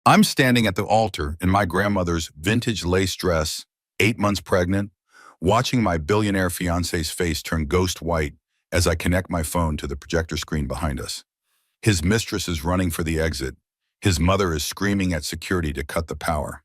I'm standing at the altar in my grandmother's vintage lace dress, 8 months pregnant, watching my billionaire fiance's face turn ghost white as I connect my phone to the projector screen behind us. His mistress is running for the exit. His mother is screaming at security to cut the power.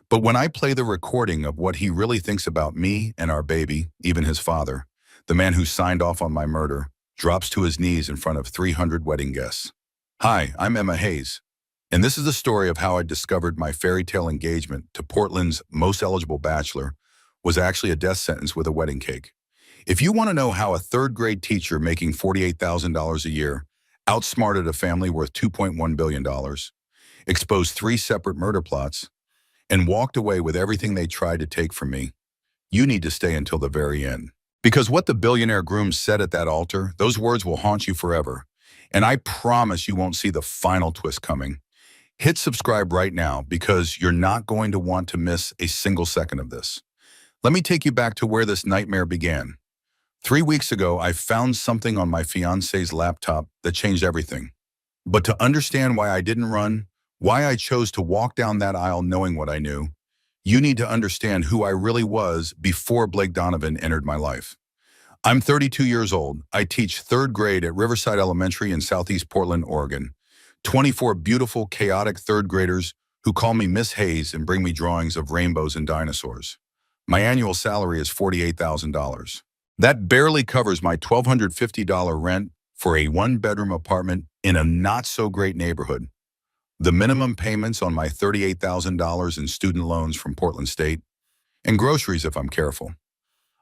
But when I play the recording of what he really thinks about me and our baby, even his father, the man who signed off on my murder, drops to his knees in front of 300 wedding guests. Hi, I'm Emma Hayes, and this is the story of how I discovered my fairy tale engagement to Portland's most eligible bachelor was actually a death sentence with a wedding cake. If you want to know how a third-grade teacher making $48,000 a year outsmarted a family worth $2.1 billion, exposed 3 separate murder plots, and walked away with everything they tried to take from me, you need to stay until the very end. Because what the billionaire groom said at that altar, those words will haunt you forever. And I promise you won't see the final twist coming. Hit subscribe right now because you're not going to want to miss a single second of this. Let me take you back to where this nightmare began. 3 weeks ago, I found something on my fiance's laptop that changed everything. But to understand why I didn't run, why I chose to walk down that aisle knowing what I knew, you need to understand who I really was before Blake Donovan entered my life. I'm 32 years old. I teach 3rd grade at Riverside Elementary in Southeast Portland, Oregon. 24 beautiful, chaotic 3rd graders who call me Miss Hayes and bring me drawings of rainbows and dinosaurs. My annual salary is $48,000. That barely covers my $1,250 rent for a 1-bedroom apartment in a not-so-great neighborhood. The minimum payments on my $38,000 in student loans from Portland State, and groceries if I'm careful.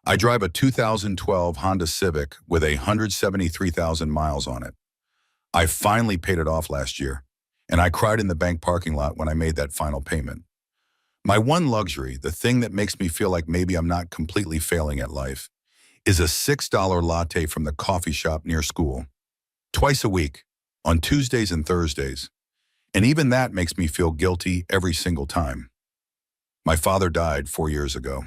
I drive a 2012 Honda Civic with 173,000 miles on it. I finally paid it off last year, and I cried in the bank parking lot when I made that final payment. My one luxury, the thing that makes me feel like maybe I'm not completely failing at life, is a $6 latte from the coffee shop near school. Twice a week, on Tuesdays and Thursdays. And even that makes me feel guilty every single time. My father died 4 years ago.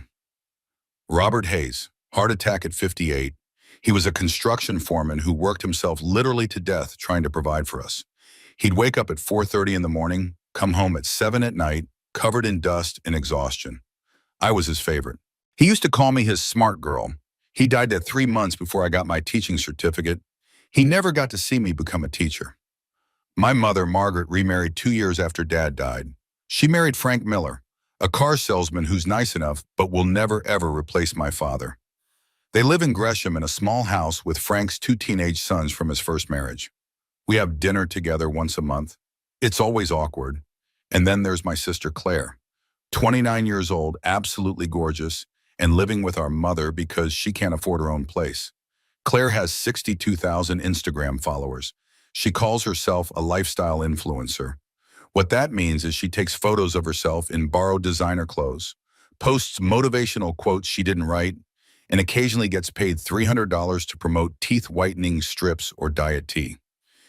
Robert Hayes, heart attack at 58. He was a construction foreman who worked himself literally to death trying to provide for us. He'd wake up at 4:30 in the morning, come home at 7 at night, covered in dust and exhaustion. I was his favorite. He used to call me his smart girl. He died at 3 months before I got my teaching certificate. He never got to see me become a teacher. My mother, Margaret, remarried 2 years after Dad died. She married Frank Miller, a car salesman who's nice enough but will never ever replace my father. They live in Gresham in a small house with Frank's 2 teenage sons from his first marriage. We have dinner together once a month. It's always awkward. And then there's my sister Claire, 29 years old, absolutely gorgeous, and living with our mother because she can't afford her own place. Claire has 62,000 Instagram followers. She calls herself a lifestyle influencer. What that means is she takes photos of herself in borrowed designer clothes, posts motivational quotes she didn't write, and occasionally gets paid $300 to promote teeth whitening strips or diet tea.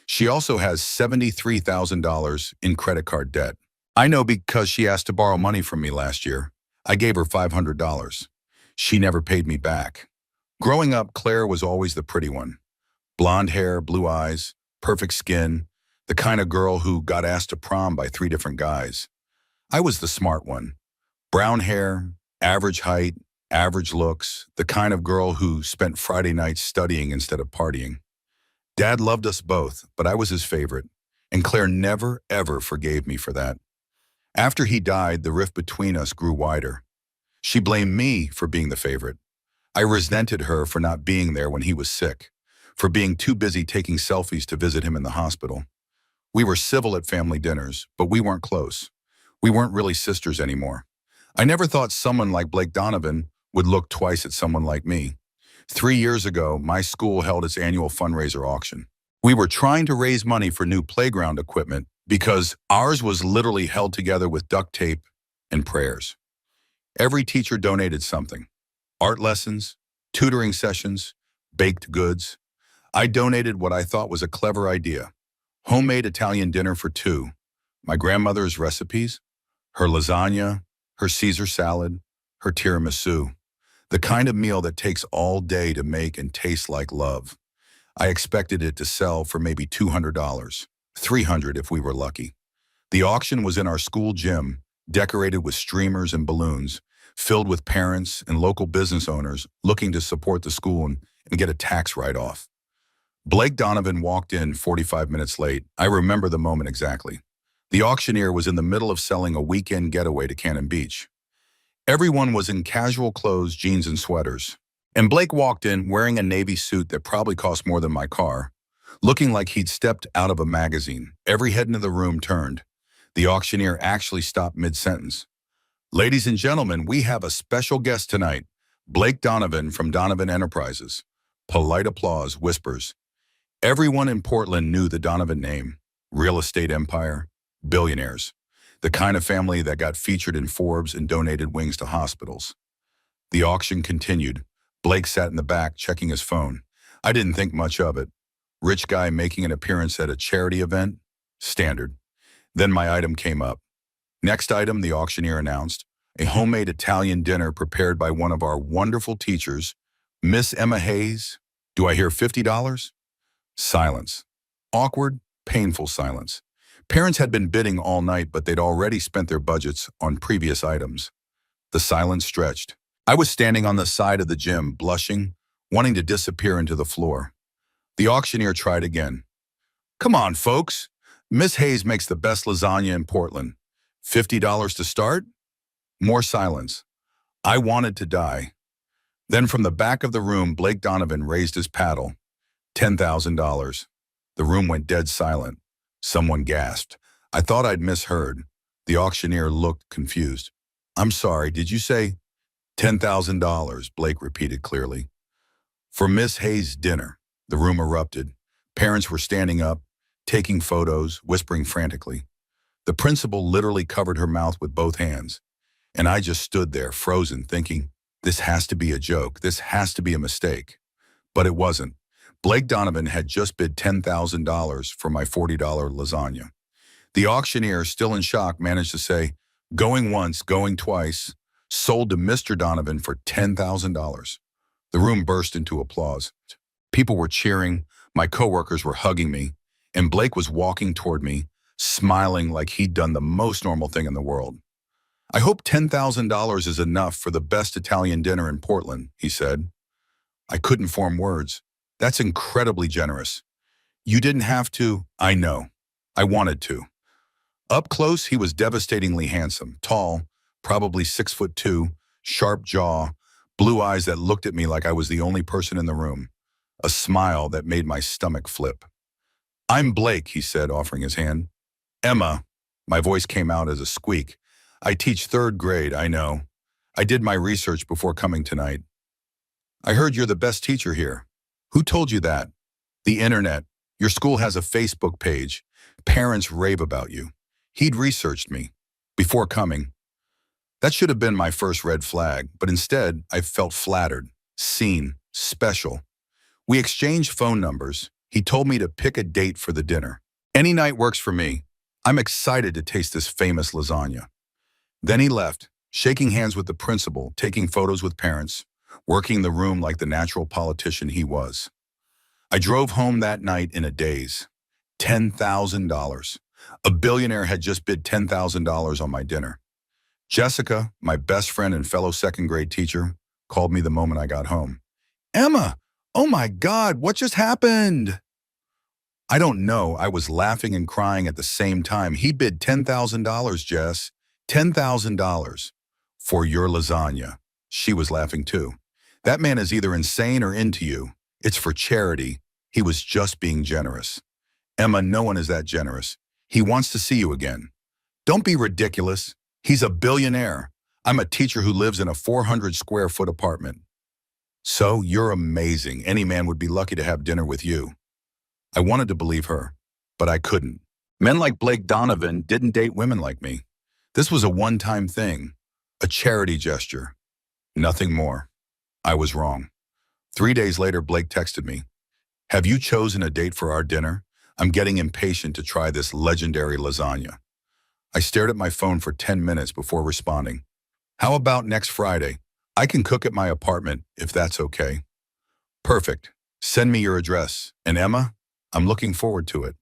She also has $73,000 in credit card debt. I know because she asked to borrow money from me last year. I gave her $500. She never paid me back. Growing up, Claire was always the pretty one. Blonde hair, blue eyes, perfect skin, the kind of girl who got asked to prom by 3 different guys. I was the smart one. Brown hair, average height, average looks, the kind of girl who spent Friday nights studying instead of partying. Dad loved us both, but I was his favorite, and Claire never, ever forgave me for that. After he died, the rift between us grew wider. She blamed me for being the favorite. I resented her for not being there when he was sick, for being too busy taking selfies to visit him in the hospital. We were civil at family dinners, but we weren't close. We weren't really sisters anymore. I never thought someone like Blake Donovan would look twice at someone like me. 3 years ago, my school held its annual fundraiser auction. We were trying to raise money for new playground equipment because ours was literally held together with duct tape and prayers. Every teacher donated something. Art lessons, tutoring sessions, baked goods. I donated what I thought was a clever idea. Homemade Italian dinner for 2. My grandmother's recipes, her lasagna, her Caesar salad, her tiramisu. The kind of meal that takes all day to make and tastes like love. I expected it to sell for maybe $200, $300 if we were lucky. The auction was in our school gym, decorated with streamers and balloons, filled with parents and local business owners looking to support the school and get a tax write-off. Blake Donovan walked in 45 minutes late. I remember the moment exactly. The auctioneer was in the middle of selling a weekend getaway to Cannon Beach. Everyone was in casual clothes, jeans and sweaters. And Blake walked in wearing a navy suit that probably cost more than my car, looking like he'd stepped out of a magazine. Every head in the room turned. The auctioneer actually stopped mid-sentence. "Ladies and gentlemen, we have a special guest tonight, Blake Donovan from Donovan Enterprises." Polite applause, whispers. Everyone in Portland knew the Donovan name. Real estate empire, billionaires. The kind of family that got featured in Forbes and donated wings to hospitals. The auction continued. Blake sat in the back, checking his phone. I didn't think much of it. Rich guy making an appearance at a charity event? Standard. Then my item came up. Next item, the auctioneer announced, a homemade Italian dinner prepared by one of our wonderful teachers, Miss Emma Hayes. Do I hear $50? Silence. Awkward, painful silence. Parents had been bidding all night, but they'd already spent their budgets on previous items. The silence stretched. I was standing on the side of the gym, blushing, wanting to disappear into the floor. The auctioneer tried again. "Come on, folks. Miss Hayes makes the best lasagna in Portland. $50 to start?" More silence. I wanted to die. Then from the back of the room, Blake Donovan raised his paddle. $10,000. The room went dead silent. Someone gasped. I thought I'd misheard. The auctioneer looked confused. "I'm sorry, did you say $10,000? Blake repeated clearly. "For Miss Hayes' dinner." The room erupted. Parents were standing up, taking photos, whispering frantically. The principal literally covered her mouth with both hands. And I just stood there, frozen, thinking, this has to be a joke. This has to be a mistake. But it wasn't. Blake Donovan had just bid $10,000 for my $40 lasagna. The auctioneer, still in shock, managed to say, "Going once, going twice, sold to Mr. Donovan for $10,000. The room burst into applause. People were cheering, my coworkers were hugging me, and Blake was walking toward me, smiling like he'd done the most normal thing in the world. "I hope $10,000 is enough for the best Italian dinner in Portland," he said. I couldn't form words. "That's incredibly generous. You didn't have to." "I know. I wanted to." Up close, he was devastatingly handsome, tall, probably 6'2", sharp jaw, blue eyes that looked at me like I was the only person in the room, a smile that made my stomach flip. "I'm Blake," he said, offering his hand. "Emma," my voice came out as a squeak. "I teach 3rd grade, I know. I did my research before coming tonight." "I heard you're the best teacher here." "Who told you that?" "The internet. Your school has a Facebook page. Parents rave about you." He'd researched me before coming. That should have been my first red flag, but instead I felt flattered, seen, special. We exchanged phone numbers. He told me to pick a date for the dinner. "Any night works for me. I'm excited to taste this famous lasagna." Then he left, shaking hands with the principal, taking photos with parents, working the room like the natural politician he was. I drove home that night in a daze. $10,000. A billionaire had just bid $10,000 on my dinner. Jessica, my best friend and fellow 2nd grade teacher, called me the moment I got home. "Emma, oh my God, what just happened?" I don't know. I was laughing and crying at the same time. "He bid $10,000, Jess. $10,000 for your lasagna." She was laughing too. "That man is either insane or into you. It's for charity. He was just being generous." "Emma, no one is that generous. He wants to see you again." "Don't be ridiculous. He's a billionaire. I'm a teacher who lives in a 400 square foot apartment." "So you're amazing. Any man would be lucky to have dinner with you." I wanted to believe her, but I couldn't. Men like Blake Donovan didn't date women like me. This was a one-time thing, a charity gesture. Nothing more. I was wrong. 3 days later, Blake texted me, "Have you chosen a date for our dinner? I'm getting impatient to try this legendary lasagna." I stared at my phone for 10 minutes before responding. "How about next Friday? I can cook at my apartment if that's okay." "Perfect. Send me your address. And Emma, I'm looking forward to it."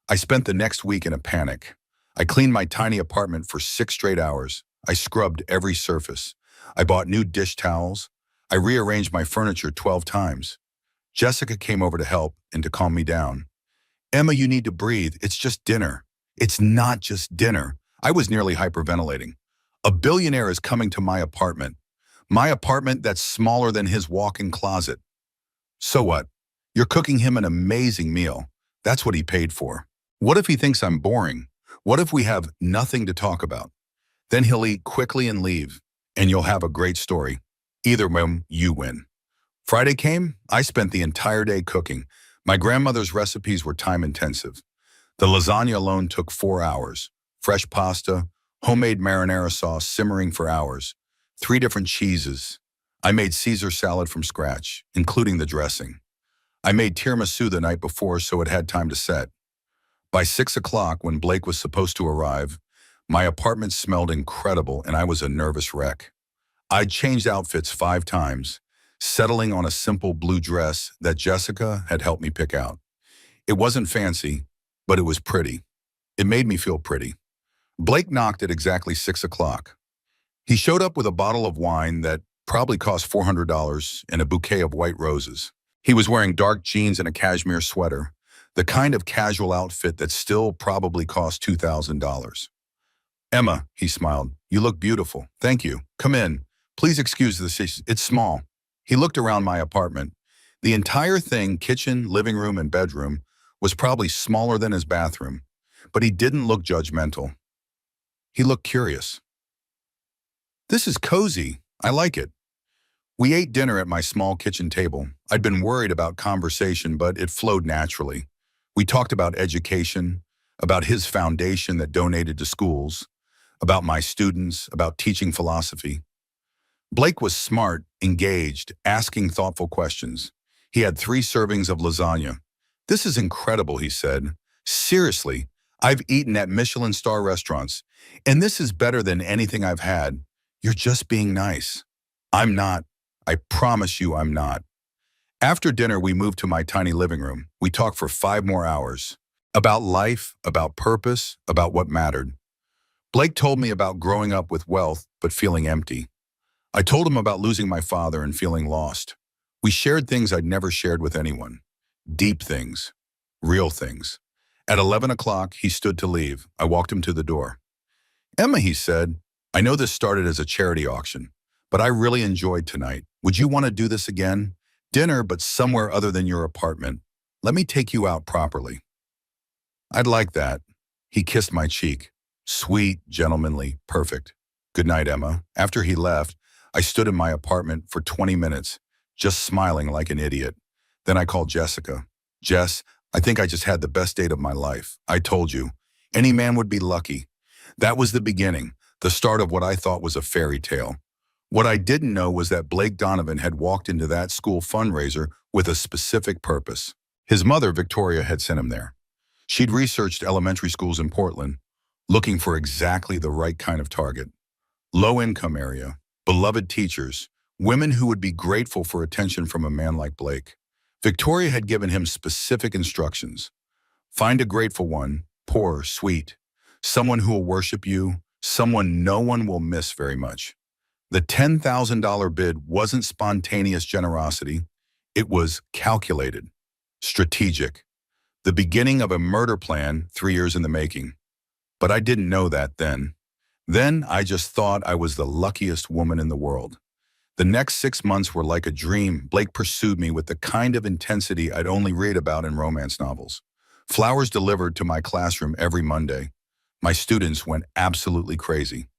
I spent the next week in a panic. I cleaned my tiny apartment for 6 straight hours. I scrubbed every surface. I bought new dish towels. I rearranged my furniture 12 times. Jessica came over to help and to calm me down. Emma, you need to breathe. It's just dinner. It's not just dinner. I was nearly hyperventilating. A billionaire is coming to my apartment. My apartment that's smaller than his walk-in closet. So what? You're cooking him an amazing meal. That's what he paid for. What if he thinks I'm boring? What if we have nothing to talk about? Then he'll eat quickly and leave, and you'll have a great story. Either way, you win. Friday came, I spent the entire day cooking. My grandmother's recipes were time-intensive. The lasagna alone took 4 hours. Fresh pasta, homemade marinara sauce simmering for hours, 3 different cheeses. I made Caesar salad from scratch, including the dressing. I made tiramisu the night before so it had time to set. By 6 o'clock, when Blake was supposed to arrive, my apartment smelled incredible and I was a nervous wreck. I'd changed outfits 5 times, settling on a simple blue dress that Jessica had helped me pick out. It wasn't fancy, but it was pretty. It made me feel pretty. Blake knocked at exactly 6 o'clock. He showed up with a bottle of wine that probably cost $400 and a bouquet of white roses. He was wearing dark jeans and a cashmere sweater, the kind of casual outfit that still probably cost $2,000. Emma, he smiled, you look beautiful. Thank you. Come in. Please excuse this. It's small. He looked around my apartment. The entire thing, kitchen, living room, and bedroom, was probably smaller than his bathroom, but he didn't look judgmental. He looked curious. This is cozy. I like it. We ate dinner at my small kitchen table. I'd been worried about conversation, but it flowed naturally. We talked about education, about his foundation that donated to schools, about my students, about teaching philosophy. Blake was smart, engaged, asking thoughtful questions. He had 3 servings of lasagna. This is incredible, he said. Seriously, I've eaten at Michelin star restaurants, and this is better than anything I've had. You're just being nice. I'm not. I promise you I'm not. After dinner, we moved to my tiny living room. We talked for 5 more hours. About life, about purpose, about what mattered. Blake told me about growing up with wealth, but feeling empty. I told him about losing my father and feeling lost. We shared things I'd never shared with anyone. Deep things. Real things. At 11 o'clock, he stood to leave. I walked him to the door. Emma, he said, I know this started as a charity auction, but I really enjoyed tonight. Would you want to do this again? Dinner, but somewhere other than your apartment. Let me take you out properly. I'd like that. He kissed my cheek. Sweet, gentlemanly, perfect. Good night, Emma. After he left, I stood in my apartment for 20 minutes, just smiling like an idiot. Then I called Jessica. Jess, I think I just had the best date of my life. I told you. Any man would be lucky. That was the beginning, the start of what I thought was a fairy tale. What I didn't know was that Blake Donovan had walked into that school fundraiser with a specific purpose. His mother, Victoria, had sent him there. She'd researched elementary schools in Portland, looking for exactly the right kind of target. Low-income area, beloved teachers, women who would be grateful for attention from a man like Blake. Victoria had given him specific instructions. Find a grateful one, poor, sweet, someone who will worship you, someone no one will miss very much. The $10,000 bid wasn't spontaneous generosity. It was calculated, strategic, the beginning of a murder plan 3 years in the making. But I didn't know that then. Then I just thought I was the luckiest woman in the world. The next 6 months were like a dream. Blake pursued me with the kind of intensity I'd only read about in romance novels. Flowers delivered to my classroom every Monday. My students went absolutely crazy.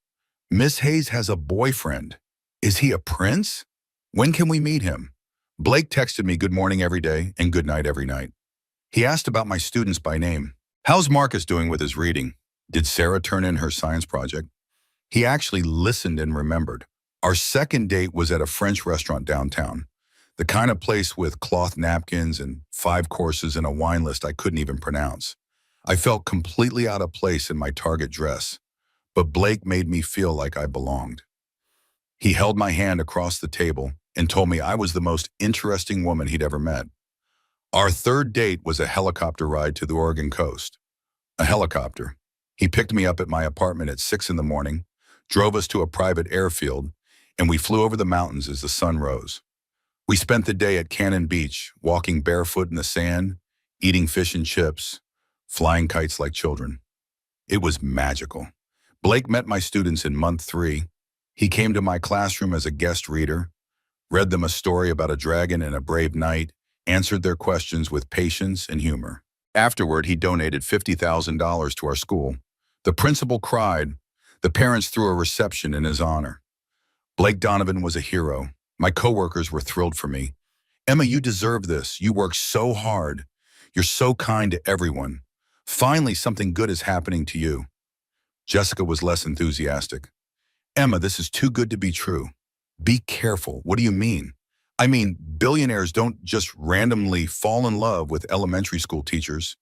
Miss Hayes has a boyfriend. Is he a prince? When can we meet him? Blake texted me good morning every day and good night every night. He asked about my students by name. How's Marcus doing with his reading? Did Sarah turn in her science project? He actually listened and remembered. Our second date was at a French restaurant downtown, the kind of place with cloth napkins and 5 courses and a wine list I couldn't even pronounce. I felt completely out of place in my Target dress, but Blake made me feel like I belonged. He held my hand across the table and told me I was the most interesting woman he'd ever met. Our third date was a helicopter ride to the Oregon coast. A helicopter. He picked me up at my apartment at 6 in the morning, drove us to a private airfield, and we flew over the mountains as the sun rose. We spent the day at Cannon Beach, walking barefoot in the sand, eating fish and chips, flying kites like children. It was magical. Blake met my students in month 3. He came to my classroom as a guest reader, read them a story about a dragon and a brave knight, answered their questions with patience and humor. Afterward, he donated $50,000 to our school. The principal cried. The parents threw a reception in his honor. Blake Donovan was a hero. My coworkers were thrilled for me. Emma, you deserve this. You work so hard. You're so kind to everyone. Finally, something good is happening to you. Jessica was less enthusiastic. Emma, this is too good to be true. Be careful. What do you mean? I mean, billionaires don't just randomly fall in love with elementary school teachers.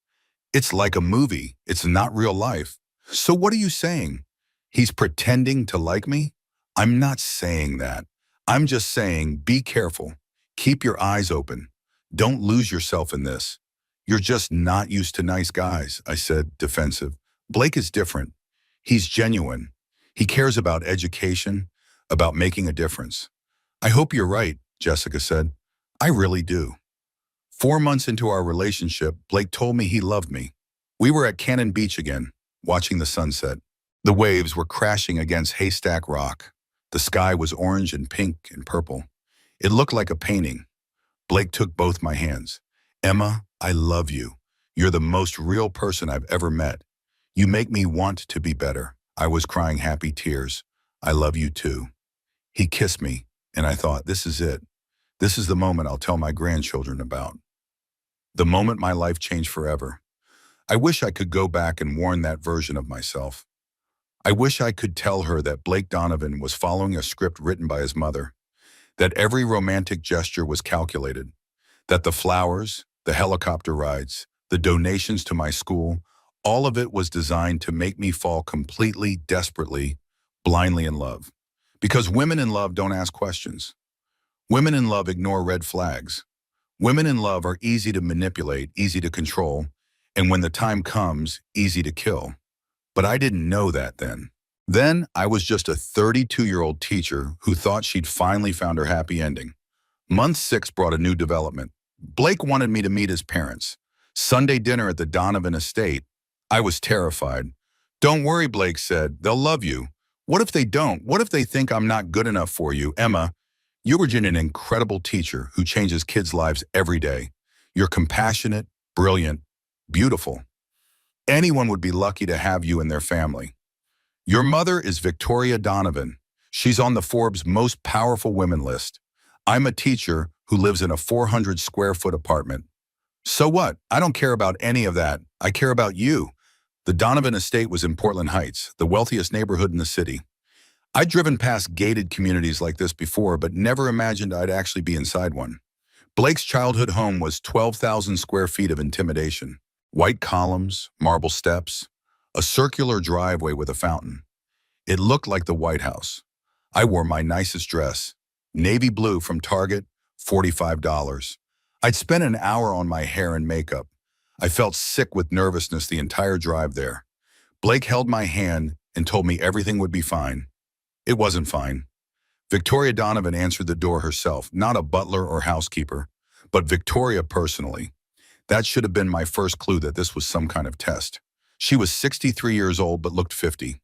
It's like a movie. It's not real life. So what are you saying? He's pretending to like me? I'm not saying that. I'm just saying be careful. Keep your eyes open. Don't lose yourself in this. You're just not used to nice guys, I said, defensive. Blake is different. He's genuine. He cares about education, about making a difference. I hope you're right, Jessica said. I really do. 4 months into our relationship, Blake told me he loved me. We were at Cannon Beach again, watching the sunset. The waves were crashing against Haystack Rock. The sky was orange and pink and purple. It looked like a painting. Blake took both my hands. Emma, I love you. You're the most real person I've ever met. You make me want to be better. I was crying happy tears. I love you too. He kissed me, and I thought, this is it. This is the moment I'll tell my grandchildren about. The moment my life changed forever. I wish I could go back and warn that version of myself. I wish I could tell her that Blake Donovan was following a script written by his mother, that every romantic gesture was calculated, that the flowers, the helicopter rides, the donations to my school, all of it was designed to make me fall completely, desperately, blindly in love. Because women in love don't ask questions. Women in love ignore red flags. Women in love are easy to manipulate, easy to control, and when the time comes, easy to kill. But I didn't know that then. Then I was just a 32-year-old teacher who thought she'd finally found her happy ending. Month 6 brought a new development. Blake wanted me to meet his parents. Sunday dinner at the Donovan estate. I was terrified. Don't worry, Blake said. They'll love you. What if they don't? What if they think I'm not good enough for you? Emma, you were an incredible teacher who changes kids' lives every day. You're compassionate, brilliant, beautiful. Anyone would be lucky to have you in their family. Your mother is Victoria Donovan. She's on the Forbes Most Powerful Women list. I'm a teacher who lives in a 400-square-foot apartment. So what? I don't care about any of that. I care about you. The Donovan estate was in Portland Heights, the wealthiest neighborhood in the city. I'd driven past gated communities like this before, but never imagined I'd actually be inside one. Blake's childhood home was 12,000 square feet of intimidation. White columns, marble steps, a circular driveway with a fountain. It looked like the White House. I wore my nicest dress, navy blue from Target, $45. I'd spent an hour on my hair and makeup. I felt sick with nervousness the entire drive there. Blake held my hand and told me everything would be fine. It wasn't fine. Victoria Donovan answered the door herself, not a butler or housekeeper, but Victoria personally. That should have been my first clue that this was some kind of test. She was 63 years old but looked 50.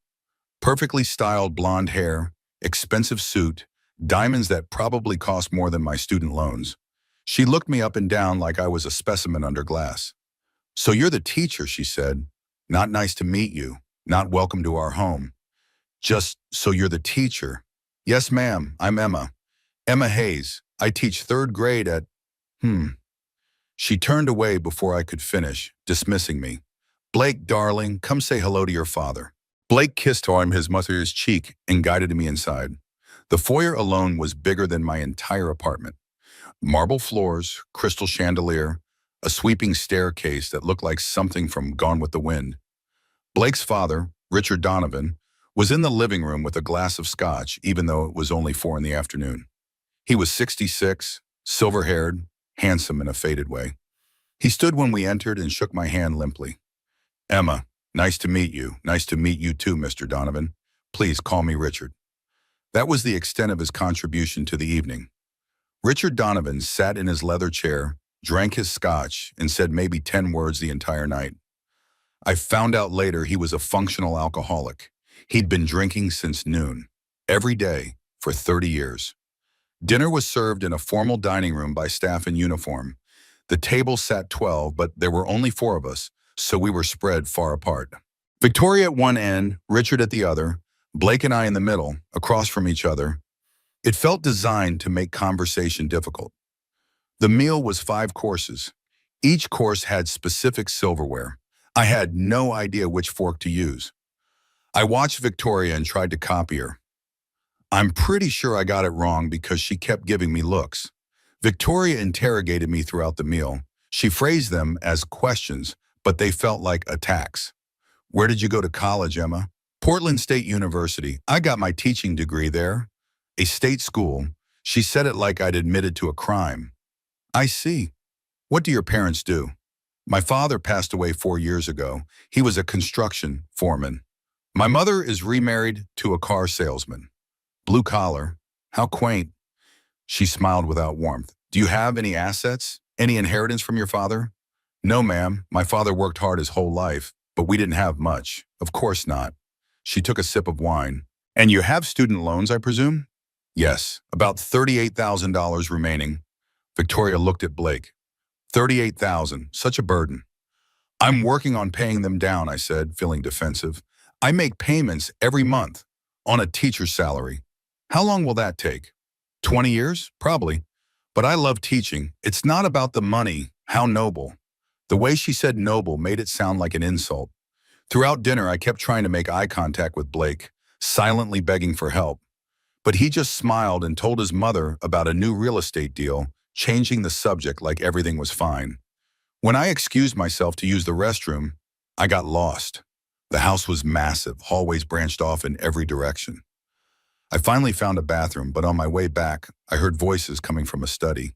Perfectly styled blonde hair, expensive suit, diamonds that probably cost more than my student loans. She looked me up and down like I was a specimen under glass. So you're the teacher, she said. Not nice to meet you. Not welcome to our home. Just so you're the teacher. Yes, ma'am, I'm Emma. Emma Hayes. I teach 3rd grade at… She turned away before I could finish, dismissing me. Blake, darling, come say hello to your father. Blake kissed on his mother's cheek and guided me inside. The foyer alone was bigger than my entire apartment. Marble floors, crystal chandelier, a sweeping staircase that looked like something from Gone with the Wind. Blake's father, Richard Donovan, was in the living room with a glass of scotch, even though it was only 4 in the afternoon. He was 66, silver-haired, handsome in a faded way. He stood when we entered and shook my hand limply. Emma, Nice to meet you. Nice to meet you too, Mr. Donovan. Please call me Richard. That was the extent of his contribution to the evening. Richard Donovan sat in his leather chair, drank his scotch, and said maybe 10 words the entire night. I found out later he was a functional alcoholic. He'd been drinking since noon, every day, for 30 years. Dinner was served in a formal dining room by staff in uniform. The table sat 12, but there were only 4 of us, so we were spread far apart. Victoria at one end, Richard at the other, Blake and I in the middle, across from each other. It felt designed to make conversation difficult. The meal was 5 courses. Each course had specific silverware. I had no idea which fork to use. I watched Victoria and tried to copy her. I'm pretty sure I got it wrong because she kept giving me looks. Victoria interrogated me throughout the meal. She phrased them as questions, but they felt like attacks. Where did you go to college, Emma? Portland State University. I got my teaching degree there. A state school. She said it like I'd admitted to a crime. I see. What do your parents do? My father passed away 4 years ago. He was a construction foreman. My mother is remarried to a car salesman. Blue collar. How quaint. She smiled without warmth. Do you have any assets? Any inheritance from your father? No, ma'am. My father worked hard his whole life, but we didn't have much. Of course not. She took a sip of wine. And you have student loans, I presume? Yes, about $38,000 remaining. Victoria looked at Blake. 38,000, such a burden. I'm working on paying them down, I said, feeling defensive. I make payments every month on a teacher's salary. How long will that take? 20 years? Probably. But I love teaching. It's not about the money. How noble. The way she said noble made it sound like an insult. Throughout dinner, I kept trying to make eye contact with Blake, silently begging for help. But he just smiled and told his mother about a new real estate deal, changing the subject like everything was fine. When I excused myself to use the restroom, I got lost. The house was massive, hallways branched off in every direction. I finally found a bathroom, but on my way back, I heard voices coming from a study.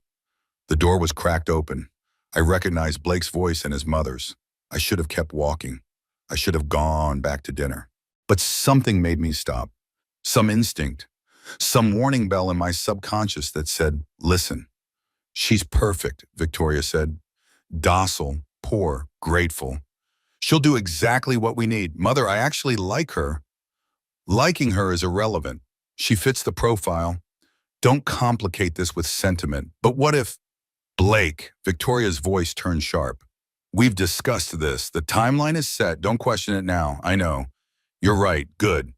The door was cracked open. I recognized Blake's voice and his mother's. I should have kept walking. I should have gone back to dinner. But something made me stop. Some instinct. Some warning bell in my subconscious that said, listen. She's perfect, Victoria said. Docile, poor, grateful. She'll do exactly what we need. Mother, I actually like her. Liking her is irrelevant. She fits the profile. Don't complicate this with sentiment. But what if... Blake, Victoria's voice turned sharp. We've discussed this. The timeline is set. Don't question it now. I know. You're right. Good.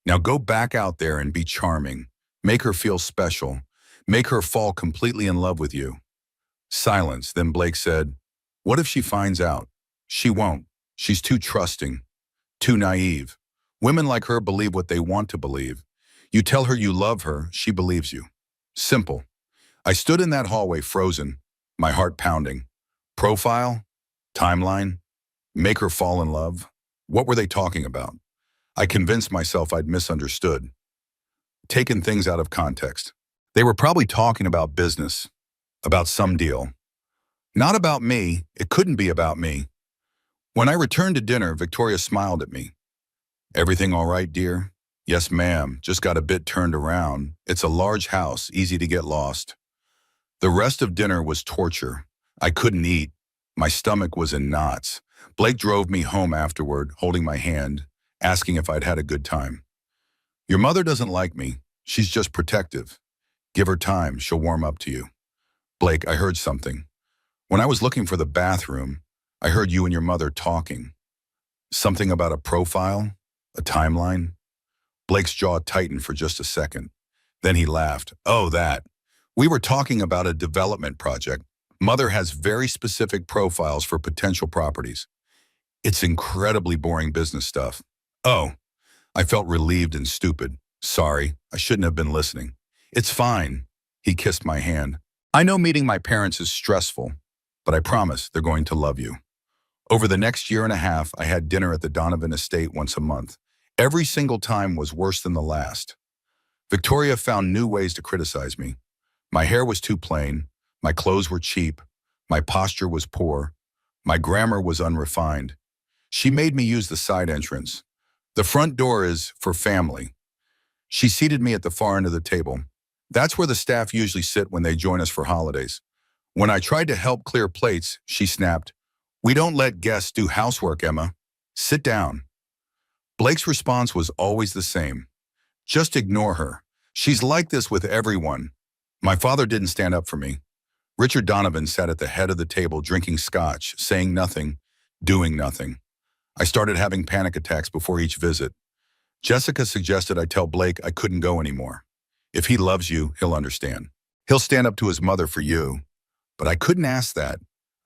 Now go back out there and be charming. Make her feel special. Make her fall completely in love with you. Silence. Then Blake said, what if she finds out? She won't. She's too trusting. Too naive. Women like her believe what they want to believe. You tell her you love her, she believes you. Simple. I stood in that hallway frozen, my heart pounding. Profile? Timeline? Make her fall in love? What were they talking about? I convinced myself I'd misunderstood. Taken things out of context. They were probably talking about business, about some deal. Not about me. It couldn't be about me. When I returned to dinner, Victoria smiled at me. Everything all right, dear? Yes, ma'am. Just got a bit turned around. It's a large house, easy to get lost. The rest of dinner was torture. I couldn't eat. My stomach was in knots. Blake drove me home afterward, holding my hand, asking if I'd had a good time. Your mother doesn't like me. She's just protective. Give her time. She'll warm up to you. Blake, I heard something. When I was looking for the bathroom, I heard you and your mother talking. Something about a profile? A timeline? Blake's jaw tightened for just a second. Then he laughed. Oh, that. We were talking about a development project. Mother has very specific profiles for potential properties. It's incredibly boring business stuff. Oh, I felt relieved and stupid. Sorry, I shouldn't have been listening. It's fine. He kissed my hand. I know meeting my parents is stressful, but I promise they're going to love you. Over the next year and a half, I had dinner at the Donovan estate once a month. Every single time was worse than the last. Victoria found new ways to criticize me. My hair was too plain. My clothes were cheap. My posture was poor. My grammar was unrefined. She made me use the side entrance. The front door is for family. She seated me at the far end of the table. That's where the staff usually sit when they join us for holidays. When I tried to help clear plates, she snapped, "We don't let guests do housework, Emma. Sit down." Blake's response was always the same. "Just ignore her. She's like this with everyone." My father didn't stand up for me. Richard Donovan sat at the head of the table drinking scotch, saying nothing, doing nothing. I started having panic attacks before each visit. Jessica suggested I tell Blake I couldn't go anymore. If he loves you, he'll understand. He'll stand up to his mother for you. But I couldn't ask that.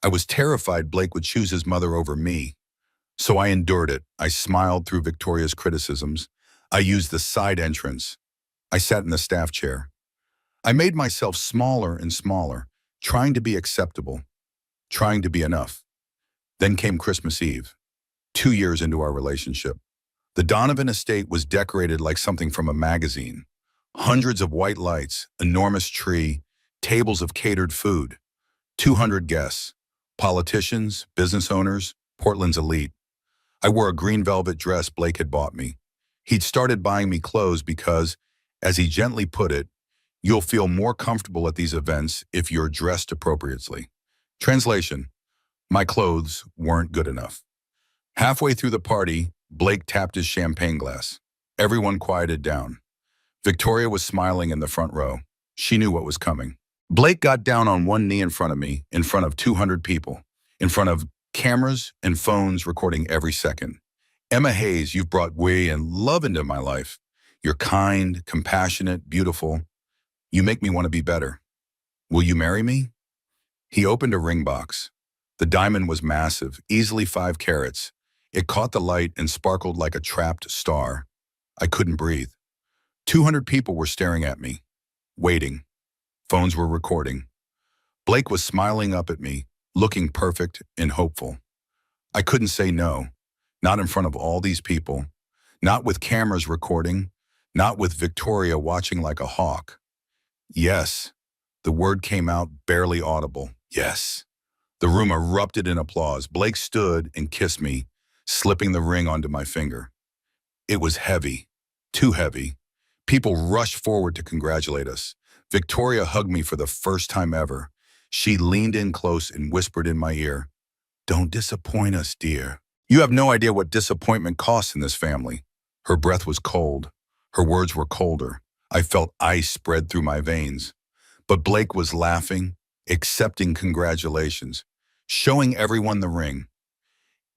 I was terrified Blake would choose his mother over me. So I endured it. I smiled through Victoria's criticisms. I used the side entrance. I sat in the staff chair. I made myself smaller and smaller, trying to be acceptable, trying to be enough. Then came Christmas Eve, 2 years into our relationship. The Donovan estate was decorated like something from a magazine. Hundreds of white lights, enormous tree, tables of catered food, 200 guests, politicians, business owners, Portland's elite. I wore a green velvet dress Blake had bought me. He'd started buying me clothes because, as he gently put it, you'll feel more comfortable at these events if you're dressed appropriately. Translation: my clothes weren't good enough. Halfway through the party, Blake tapped his champagne glass. Everyone quieted down. Victoria was smiling in the front row. She knew what was coming. Blake got down on one knee in front of me, in front of 200 people, in front of cameras and phones recording every second. "Emma Hayes, you've brought way and love into my life. You're kind, compassionate, beautiful. You make me want to be better. Will you marry me?" He opened a ring box. The diamond was massive, easily 5 carats. It caught the light and sparkled like a trapped star. I couldn't breathe. 200 people were staring at me, waiting. Phones were recording. Blake was smiling up at me, looking perfect and hopeful. I couldn't say no, not in front of all these people, not with cameras recording, not with Victoria watching like a hawk. Yes. The word came out barely audible. Yes. The room erupted in applause. Blake stood and kissed me, slipping the ring onto my finger. It was heavy, too heavy. People rushed forward to congratulate us. Victoria hugged me for the first time ever. She leaned in close and whispered in my ear, "Don't disappoint us, dear." You have no idea what disappointment costs in this family. Her breath was cold. Her words were colder. I felt ice spread through my veins. But Blake was laughing, accepting congratulations, showing everyone the ring.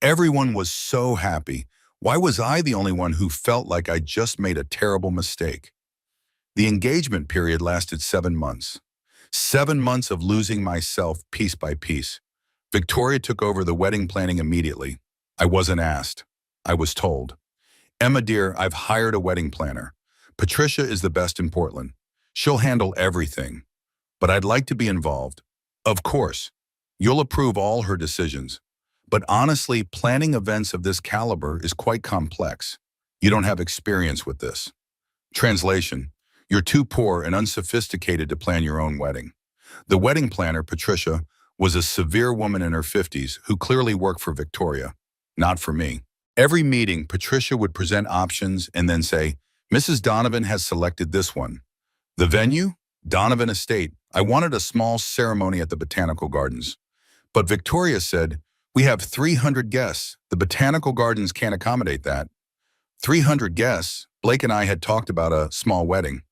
Everyone was so happy. Why was I the only one who felt like I just made a terrible mistake? The engagement period lasted 7 months. 7 months of losing myself piece by piece. Victoria took over the wedding planning immediately. I wasn't asked. I was told. "Emma, dear, I've hired a wedding planner. Patricia is the best in Portland. She'll handle everything. But I'd like to be involved. Of course, you'll approve all her decisions. But honestly, planning events of this caliber is quite complex. You don't have experience with this." Translation: you're too poor and unsophisticated to plan your own wedding. The wedding planner, Patricia, was a severe woman in her 50s who clearly worked for Victoria, not for me. Every meeting, Patricia would present options and then say, "Mrs. Donovan has selected this one." The venue? Donovan Estate. I wanted a small ceremony at the Botanical Gardens. But Victoria said, "We have 300 guests. The Botanical Gardens can't accommodate that." 300 guests? Blake and I had talked about a small wedding.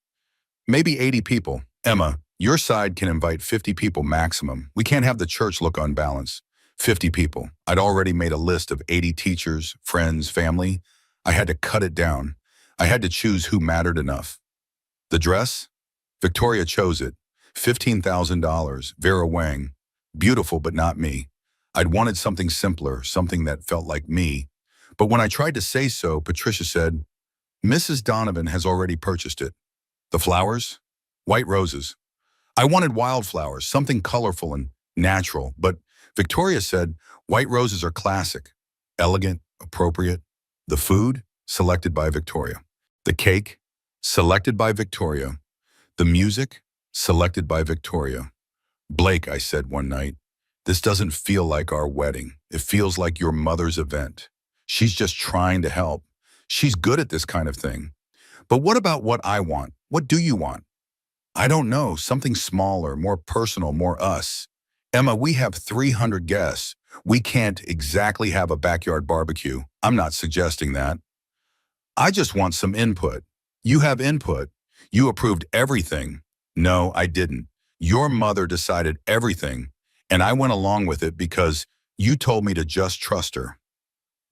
Maybe 80 people. "Emma, your side can invite 50 people maximum. We can't have the church look unbalanced." 50 people. I'd already made a list of 80 teachers, friends, family. I had to cut it down. I had to choose who mattered enough. The dress? Victoria chose it. $15,000, Vera Wang. Beautiful, but not me. I'd wanted something simpler, something that felt like me. But when I tried to say so, Patricia said, "Mrs. Donovan has already purchased it." The flowers? White roses. I wanted wildflowers, something colorful and natural, but Victoria said white roses are classic, elegant, appropriate. The food? Selected by Victoria. The cake? Selected by Victoria. The music? Selected by Victoria. "Blake," I said one night, "this doesn't feel like our wedding. It feels like your mother's event." She's just trying to help. She's good at this kind of thing. But what about what I want? What do you want? I don't know, something smaller, more personal, more us. Emma, we have 300 guests. We can't exactly have a backyard barbecue. I'm not suggesting that. I just want some input. You have input. You approved everything. No, I didn't. Your mother decided everything, and I went along with it because you told me to just trust her.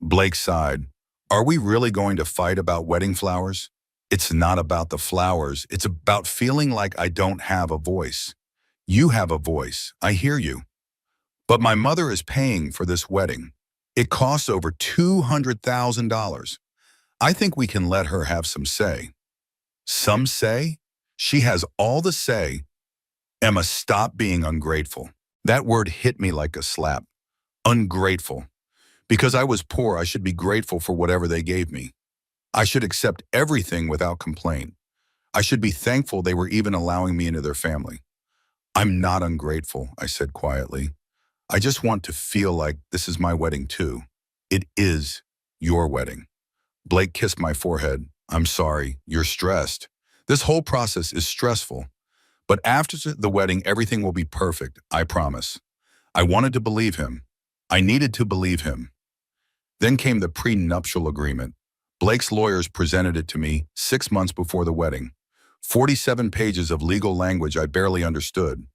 Blake sighed. Are we really going to fight about wedding flowers? It's not about the flowers. It's about feeling like I don't have a voice. You have a voice. I hear you. But my mother is paying for this wedding. It costs over $200,000. I think we can let her have some say. Some say? She has all the say. Emma, stop being ungrateful. That word hit me like a slap. Ungrateful. Because I was poor, I should be grateful for whatever they gave me. I should accept everything without complaint. I should be thankful they were even allowing me into their family. I'm not ungrateful, I said quietly. I just want to feel like this is my wedding too. It is your wedding. Blake kissed my forehead. I'm sorry, you're stressed. This whole process is stressful. But after the wedding, everything will be perfect, I promise. I wanted to believe him. I needed to believe him. Then came the prenuptial agreement. Blake's lawyers presented it to me 6 months before the wedding. 47 pages of legal language I barely understood.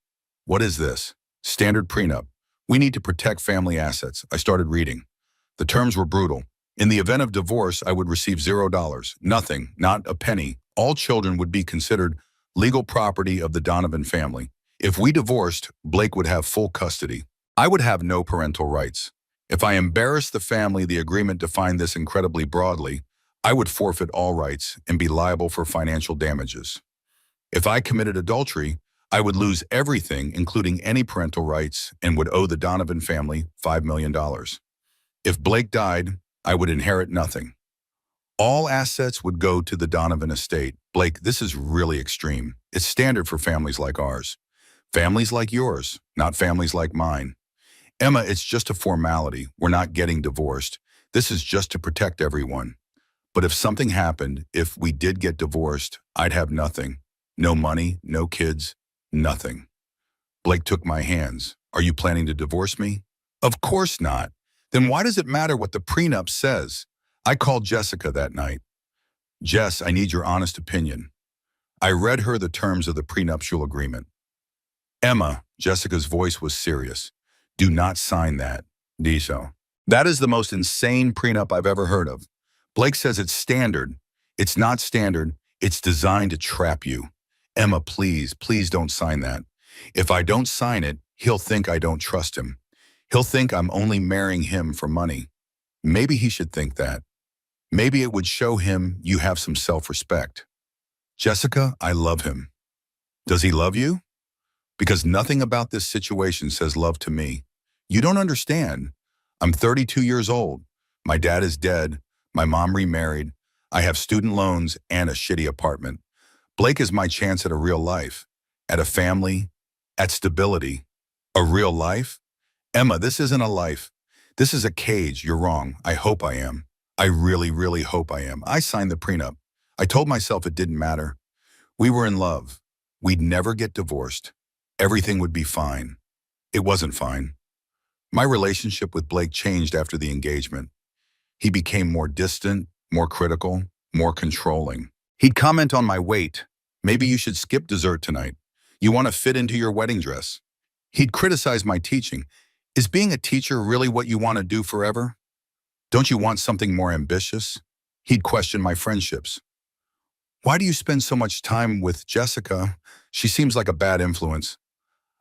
What is this? Standard prenup. We need to protect family assets. I started reading. The terms were brutal. In the event of divorce, I would receive $0. Nothing, not a penny. All children would be considered legal property of the Donovan family. If we divorced, Blake would have full custody. I would have no parental rights. If I embarrassed the family, the agreement defined this incredibly broadly. I would forfeit all rights and be liable for financial damages. If I committed adultery, I would lose everything, including any parental rights, and would owe the Donovan family $5 million. If Blake died, I would inherit nothing. All assets would go to the Donovan estate. Blake, this is really extreme. It's standard for families like ours. Families like yours, not families like mine. Emma, it's just a formality. We're not getting divorced. This is just to protect everyone. But if something happened, if we did get divorced, I'd have nothing. No money, no kids, nothing. Blake took my hands. Are you planning to divorce me? Of course not. Then why does it matter what the prenup says? I called Jessica that night. Jess, I need your honest opinion. I read her the terms of the prenuptial agreement. Emma, Jessica's voice was serious. Do not sign that. Diso. That is the most insane prenup I've ever heard of. Blake says it's standard. It's not standard. It's designed to trap you. Emma, please, please don't sign that. If I don't sign it, he'll think I don't trust him. He'll think I'm only marrying him for money. Maybe he should think that. Maybe it would show him you have some self-respect. Jessica, I love him. Does he love you? Because nothing about this situation says love to me. You don't understand. I'm 32 years old. My dad is dead. My mom remarried. I have student loans and a shitty apartment. Blake is my chance at a real life, at a family, at stability. A real life? Emma, this isn't a life. This is a cage. You're wrong. I hope I am. I really, really hope I am. I signed the prenup. I told myself it didn't matter. We were in love. We'd never get divorced. Everything would be fine. It wasn't fine. My relationship with Blake changed after the engagement. He became more distant, more critical, more controlling. He'd comment on my weight. Maybe you should skip dessert tonight. You want to fit into your wedding dress. He'd criticize my teaching. Is being a teacher really what you want to do forever? Don't you want something more ambitious? He'd question my friendships. Why do you spend so much time with Jessica? She seems like a bad influence.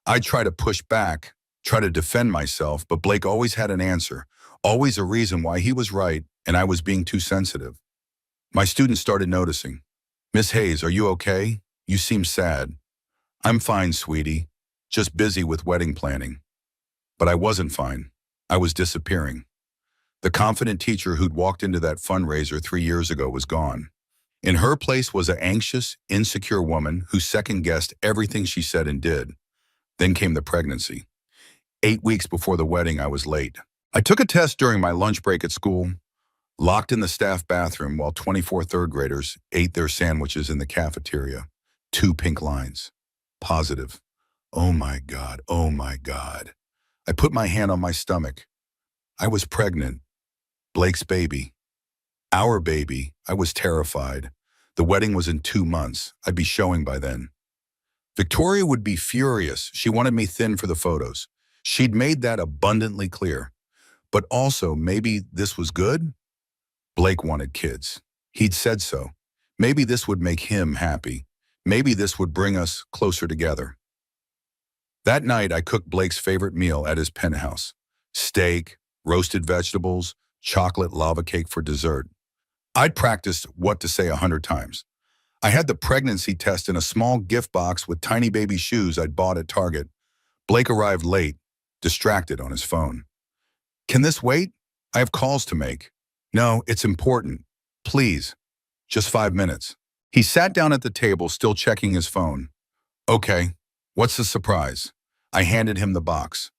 I'd try to push back, try to defend myself, but Blake always had an answer, always a reason why he was right and I was being too sensitive. My students started noticing. Miss Hayes, are you okay? You seem sad. I'm fine, sweetie. Just busy with wedding planning. But I wasn't fine. I was disappearing. The confident teacher who'd walked into that fundraiser 3 years ago was gone. In her place was an anxious, insecure woman who second-guessed everything she said and did. Then came the pregnancy. 8 weeks before the wedding, I was late. I took a test during my lunch break at school. Locked in the staff bathroom while 24 third graders ate their sandwiches in the cafeteria. 2 pink lines. Positive. Oh my God, oh my God. I put my hand on my stomach. I was pregnant. Blake's baby. Our baby. I was terrified. The wedding was in 2 months. I'd be showing by then. Victoria would be furious. She wanted me thin for the photos. She'd made that abundantly clear. But also, maybe this was good? Blake wanted kids. He'd said so. Maybe this would make him happy. Maybe this would bring us closer together. That night, I cooked Blake's favorite meal at his penthouse. Steak, roasted vegetables, chocolate lava cake for dessert. I'd practiced what to say 100 times. I had the pregnancy test in a small gift box with tiny baby shoes I'd bought at Target. Blake arrived late, distracted on his phone. Can this wait? I have calls to make. No, it's important. Please. Just 5 minutes. He sat down at the table, still checking his phone. Okay, what's the surprise? I handed him the box.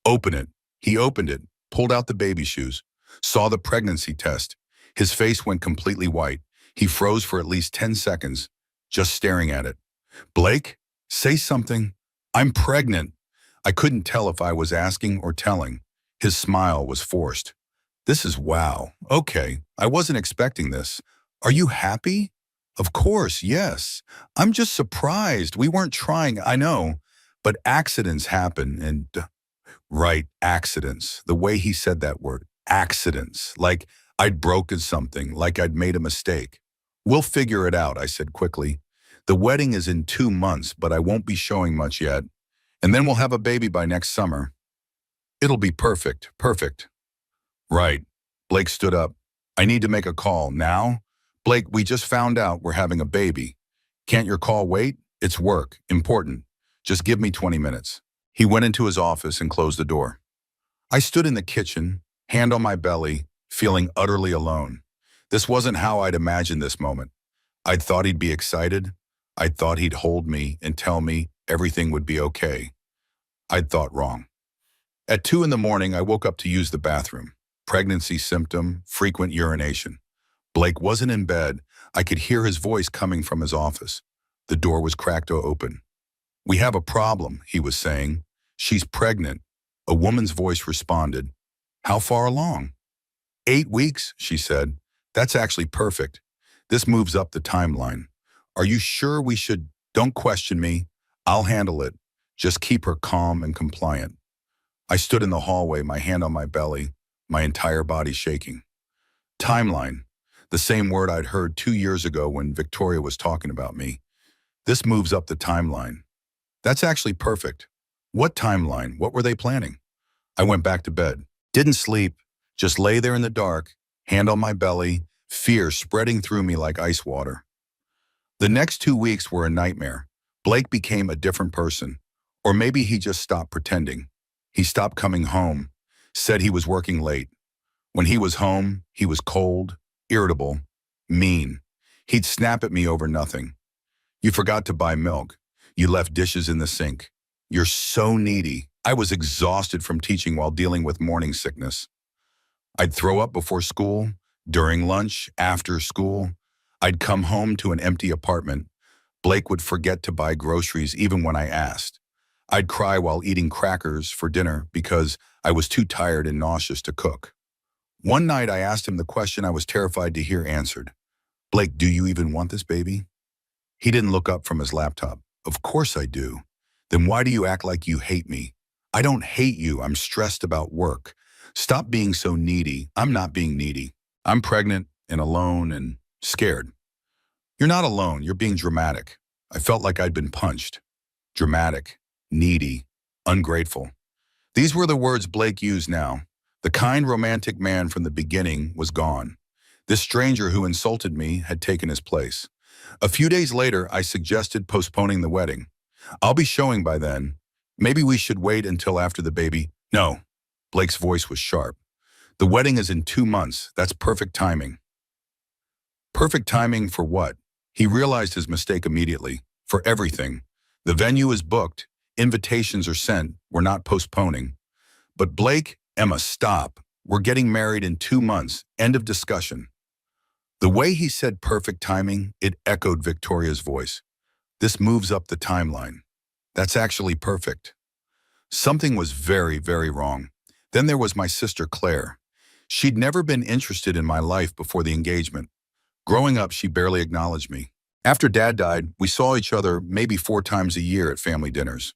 Open it. He opened it, pulled out the baby shoes, saw the pregnancy test. His face went completely white. He froze for at least 10 seconds, just staring at it. Blake, say something. I'm pregnant. I couldn't tell if I was asking or telling. His smile was forced. This is wow. Okay, I wasn't expecting this. Are you happy? Of course, yes. I'm just surprised. We weren't trying, I know. But accidents happen and, right, accidents. The way he said that word, accidents. Like I'd broken something, like I'd made a mistake. We'll figure it out, I said quickly. The wedding is in 2 months, but I won't be showing much yet. And then we'll have a baby by next summer. It'll be perfect, perfect. Right. Blake stood up. I need to make a call. Now? Blake, we just found out we're having a baby. Can't your call wait? It's work. Important. Just give me 20 minutes. He went into his office and closed the door. I stood in the kitchen, hand on my belly, feeling utterly alone. This wasn't how I'd imagined this moment. I'd thought he'd be excited. I'd thought he'd hold me and tell me everything would be okay. I'd thought wrong. At 2 in the morning, I woke up to use the bathroom. Pregnancy symptom, frequent urination. Blake wasn't in bed. I could hear his voice coming from his office. The door was cracked open. We have a problem, he was saying. She's pregnant. A woman's voice responded. How far along? 8 weeks, she said. That's actually perfect. This moves up the timeline. Are you sure we should? Don't question me. I'll handle it. Just keep her calm and compliant. I stood in the hallway, my hand on my belly, my entire body shaking. Timeline. The same word I'd heard 2 years ago when Victoria was talking about me. This moves up the timeline. That's actually perfect. What timeline? What were they planning? I went back to bed. Didn't sleep. Just lay there in the dark, hand on my belly, fear spreading through me like ice water. The next 2 weeks were a nightmare. Blake became a different person. Or maybe he just stopped pretending. He stopped coming home, said he was working late. When he was home, he was cold, irritable, mean. He'd snap at me over nothing. You forgot to buy milk. You left dishes in the sink. You're so needy. I was exhausted from teaching while dealing with morning sickness. I'd throw up before school, during lunch, after school. I'd come home to an empty apartment. Blake would forget to buy groceries even when I asked. I'd cry while eating crackers for dinner because I was too tired and nauseous to cook. One night I asked him the question I was terrified to hear answered. Blake, do you even want this baby? He didn't look up from his laptop. Of course I do. Then why do you act like you hate me? I don't hate you. I'm stressed about work. Stop being so needy. I'm not being needy. I'm pregnant and alone and scared. You're not alone. You're being dramatic. I felt like I'd been punched. Dramatic, needy, ungrateful. These were the words Blake used now. The kind romantic man from the beginning was gone. This stranger who insulted me had taken his place. A few days later, I suggested postponing the wedding. I'll be showing by then. Maybe we should wait until after the baby. No. Blake's voice was sharp. The wedding is in 2 months. That's perfect timing. Perfect timing for what? He realized his mistake immediately. For everything. The venue is booked. Invitations are sent. We're not postponing. But Blake, Emma, stop. We're getting married in 2 months. End of discussion. The way he said perfect timing, it echoed Victoria's voice. This moves up the timeline. That's actually perfect. Something was very, very wrong. Then there was my sister Claire. She'd never been interested in my life before the engagement. Growing up, she barely acknowledged me. After Dad died, we saw each other maybe 4 times a year at family dinners.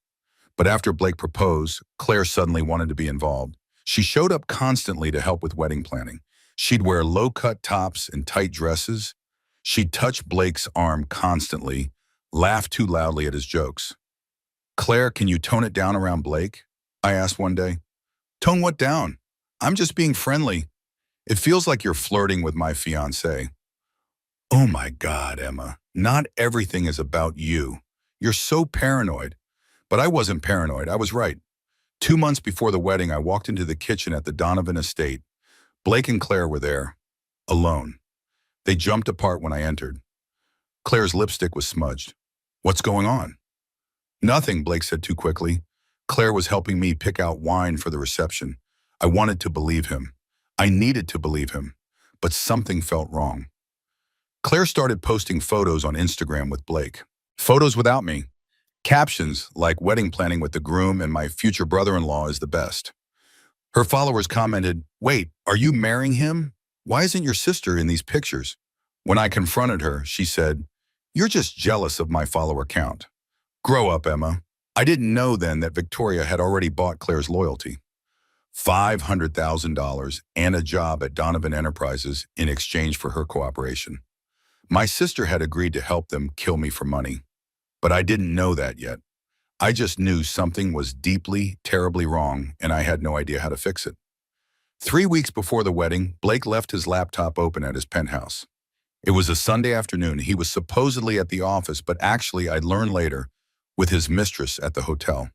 But after Blake proposed, Claire suddenly wanted to be involved. She showed up constantly to help with wedding planning. She'd wear low-cut tops and tight dresses. She'd touch Blake's arm constantly, laugh too loudly at his jokes. "Claire, can you tone it down around Blake?" I asked one day. "Tone what down? I'm just being friendly. It feels like you're flirting with my fiancé." "Oh my God, Emma, not everything is about you. You're so paranoid." But I wasn't paranoid, I was right. 2 months before the wedding, I walked into the kitchen at the Donovan estate. Blake and Claire were there, alone. They jumped apart when I entered. Claire's lipstick was smudged. "What's going on?" "Nothing," Blake said too quickly. Claire was helping me pick out wine for the reception. I wanted to believe him. I needed to believe him. But something felt wrong. Claire started posting photos on Instagram with Blake. Photos without me. Captions like "wedding planning with the groom and my future brother-in-law is the best." Her followers commented, "Wait, are you marrying him? Why isn't your sister in these pictures?" When I confronted her, she said, "You're just jealous of my follower count. Grow up, Emma." I didn't know then that Victoria had already bought Claire's loyalty. $500,000 and a job at Donovan Enterprises in exchange for her cooperation. My sister had agreed to help them kill me for money. But I didn't know that yet. I just knew something was deeply, terribly wrong, and I had no idea how to fix it. 3 weeks before the wedding, Blake left his laptop open at his penthouse. It was a Sunday afternoon. He was supposedly at the office, but actually, I'd learn later, with his mistress at the hotel.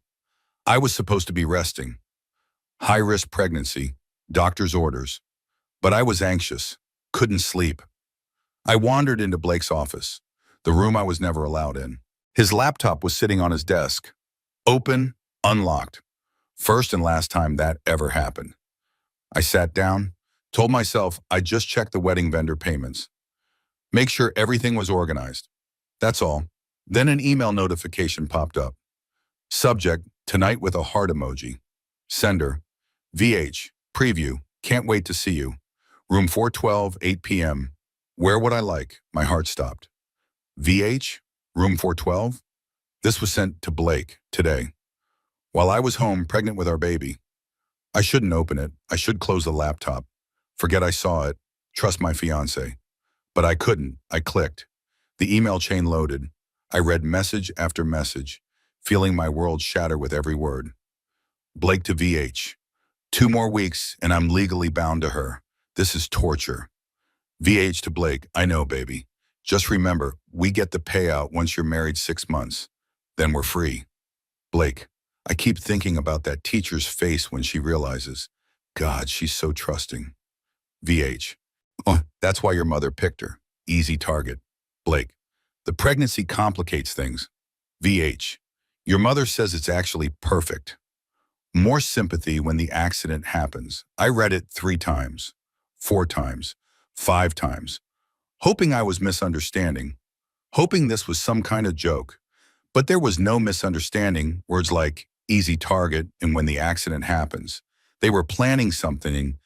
I was supposed to be resting. High-risk pregnancy, doctor's orders. But I was anxious, couldn't sleep. I wandered into Blake's office, the room I was never allowed in. His laptop was sitting on his desk, open, unlocked. First and last time that ever happened. I sat down, told myself I'd just check the wedding vendor payments. Make sure everything was organized. That's all. Then an email notification popped up. Subject, tonight with a heart emoji. Sender, VH, preview, can't wait to see you. Room 412, 8 p.m. Where would I like? My heart stopped. VH? Room 412? This was sent to Blake today. While I was home, pregnant with our baby. I shouldn't open it. I should close the laptop. Forget I saw it. Trust my fiancé. But I couldn't. I clicked. The email chain loaded. I read message after message, feeling my world shatter with every word. Blake to VH. 2 more weeks and I'm legally bound to her. This is torture. VH to Blake. I know, baby. Just remember, we get the payout once you're married 6 months. Then we're free. Blake. I keep thinking about that teacher's face when she realizes, God, she's so trusting. VH. Oh, that's why your mother picked her. Easy target. Blake. The pregnancy complicates things. VH. Your mother says it's actually perfect. More sympathy when the accident happens. I read it 3 times, 4 times, 5 times, hoping I was misunderstanding, hoping this was some kind of joke. But there was no misunderstanding. Words like easy target and when the accident happens. They were planning something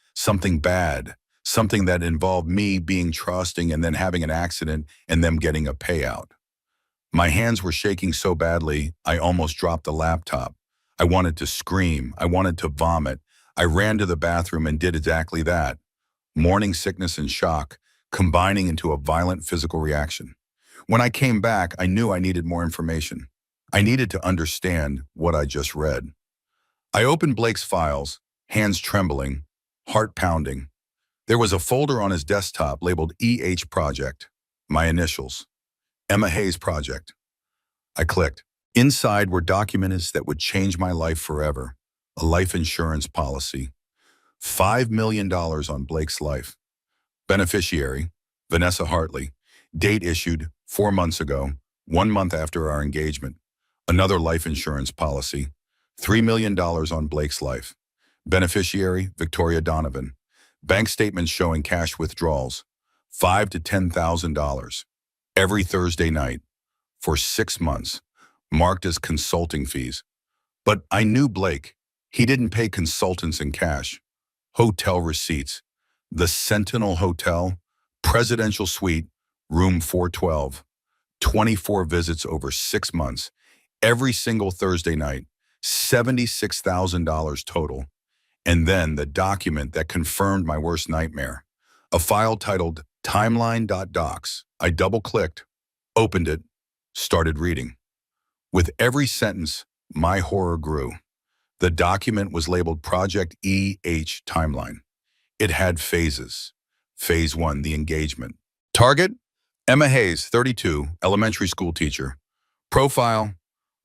bad, something that involved me being trusting and then having an accident and them getting a payout. My hands were shaking so badly, I almost dropped the laptop. I wanted to scream. I wanted to vomit. I ran to the bathroom and did exactly that. Morning sickness and shock, combining into a violent physical reaction. When I came back, I knew I needed more information. I needed to understand what I just read. I opened Blake's files, hands trembling, heart pounding. There was a folder on his desktop labeled EH Project, my initials, Emma Hayes Project. I clicked. Inside were documents that would change my life forever. A life insurance policy. $5 million on Blake's life. Beneficiary, Vanessa Hartley. Date issued 4 months ago, 1 month after our engagement. Another life insurance policy. $3 million on Blake's life. Beneficiary, Victoria Donovan. Bank statements showing cash withdrawals, $5,000 to $10,000 every Thursday night for 6 months, marked as consulting fees. But I knew Blake. He didn't pay consultants in cash. Hotel receipts. The Sentinel Hotel, presidential suite, room 412. 24 visits over 6 months, every single Thursday night, $76,000 total. And then the document that confirmed my worst nightmare, a file titled timeline.docs. I double-clicked, opened it, started reading. With every sentence, my horror grew. The document was labeled Project EH Timeline. It had phases. Phase 1, the engagement. Target, Emma Hayes, 32, elementary school teacher. Profile,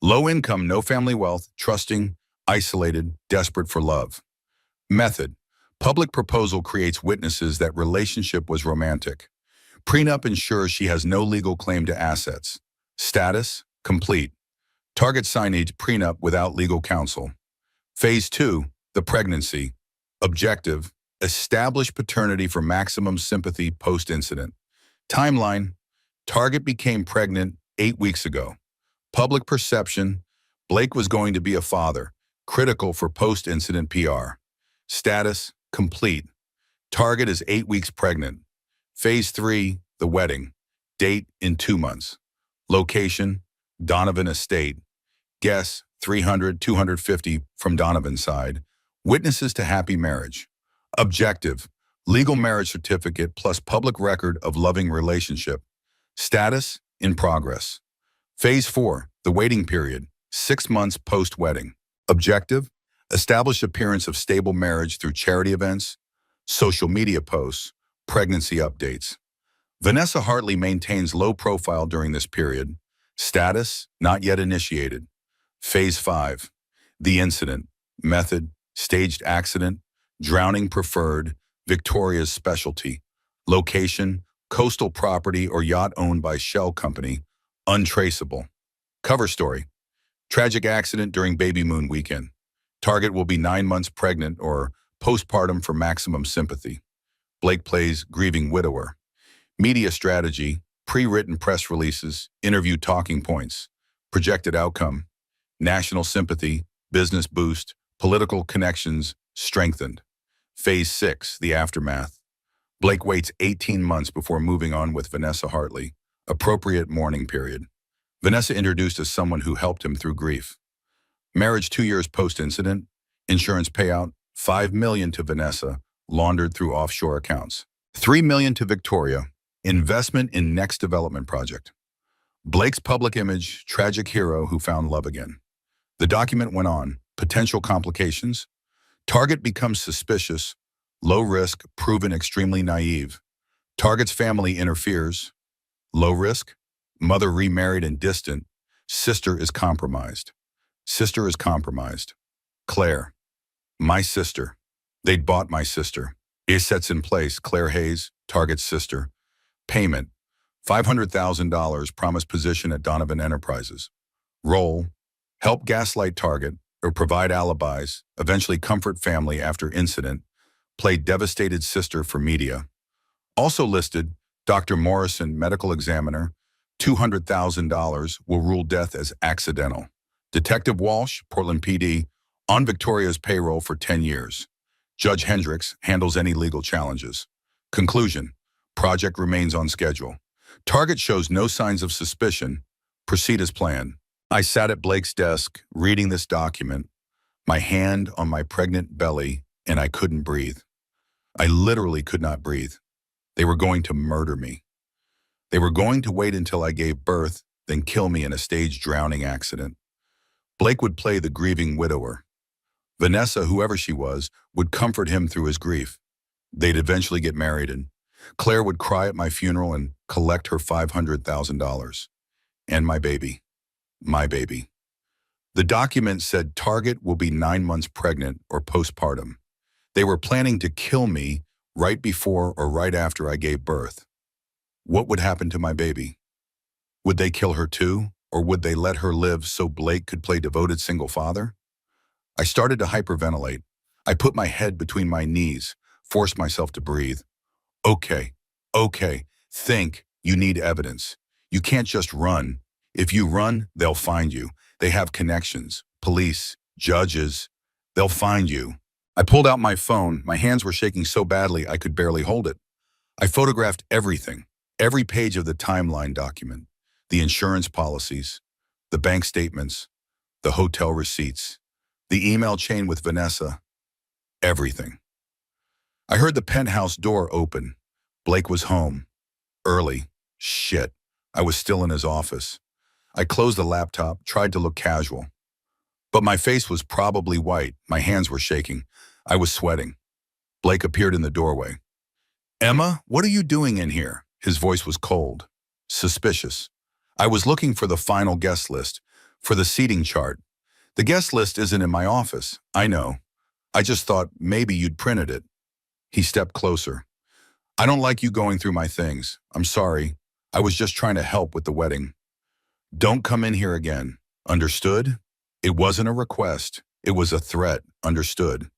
low income, no family wealth, trusting, isolated, desperate for love. Method, public proposal creates witnesses that relationship was romantic. Prenup ensures she has no legal claim to assets. Status, complete. Target signage, prenup without legal counsel. Phase 2, the pregnancy. Objective, establish paternity for maximum sympathy post-incident. Timeline, Target became pregnant 8 weeks ago. Public perception, Blake was going to be a father, critical for post-incident PR. Status, complete. Target is 8 weeks pregnant. Phase 3, the wedding. Date in 2 months. Location, Donovan Estate. Guess, 300, 250 from Donovan's side. Witnesses to happy marriage. Objective, legal marriage certificate plus public record of loving relationship. Status, in progress. Phase 4, the waiting period, 6 months post-wedding. Objective, establish appearance of stable marriage through charity events, social media posts, pregnancy updates. Vanessa Hartley maintains low profile during this period. Status, not yet initiated. Phase 5, the incident. Method, staged accident. Drowning preferred, Victoria's specialty. Location, coastal property or yacht owned by Shell Company. Untraceable. Cover story, tragic accident during baby moon weekend. Target will be 9 months pregnant or postpartum for maximum sympathy. Blake plays grieving widower. Media strategy, pre-written press releases, interview talking points. Projected outcome, national sympathy, business boost, political connections strengthened. Phase 6, the aftermath. Blake waits 18 months before moving on with Vanessa Hartley. Appropriate mourning period. Vanessa introduced as someone who helped him through grief. Marriage 2 years post-incident. Insurance payout, $5 million to Vanessa, laundered through offshore accounts. $3 million to Victoria, investment in next development project. Blake's public image, tragic hero who found love again. The document went on. Potential complications. Target becomes suspicious. Low risk, proven extremely naive. Target's family interferes. Low risk. Mother remarried and distant. Sister is compromised. Sister is compromised. Claire. My sister. They'd bought my sister. Assets in place. Claire Hayes, Target's sister. Payment. $500,000 promised position at Donovan Enterprises. Role. Help gaslight Target or provide alibis, eventually comfort family after incident. Played devastated sister for media. Also listed, Dr. Morrison, medical examiner, $200,000 will rule death as accidental. Detective Walsh, Portland PD, on Victoria's payroll for 10 years. Judge Hendricks handles any legal challenges. Conclusion, project remains on schedule. Target shows no signs of suspicion. Proceed as planned. I sat at Blake's desk, reading this document, my hand on my pregnant belly, and I couldn't breathe. I literally could not breathe. They were going to murder me. They were going to wait until I gave birth, then kill me in a staged drowning accident. Blake would play the grieving widower. Vanessa, whoever she was, would comfort him through his grief. They'd eventually get married, and Claire would cry at my funeral and collect her $500,000. And my baby. My baby. The document said Target will be 9 months pregnant or postpartum. They were planning to kill me right before or right after I gave birth. What would happen to my baby? Would they kill her too, or would they let her live so Blake could play devoted single father? I started to hyperventilate. I put my head between my knees, forced myself to breathe. Okay, okay, think. You need evidence. You can't just run. If you run, they'll find you. They have connections, police, judges. They'll find you. I pulled out my phone. My hands were shaking so badly I could barely hold it. I photographed everything, every page of the timeline document, the insurance policies, the bank statements, the hotel receipts, the email chain with Vanessa, everything. I heard the penthouse door open. Blake was home. Early. Shit. I was still in his office. I closed the laptop, tried to look casual. But my face was probably white. My hands were shaking. I was sweating. Blake appeared in the doorway. Emma, what are you doing in here? His voice was cold, suspicious. I was looking for the final guest list, for the seating chart. The guest list isn't in my office. I know. I just thought maybe you'd printed it. He stepped closer. I don't like you going through my things. I'm sorry. I was just trying to help with the wedding. Don't come in here again. Understood? It wasn't a request. It was a threat. Understood?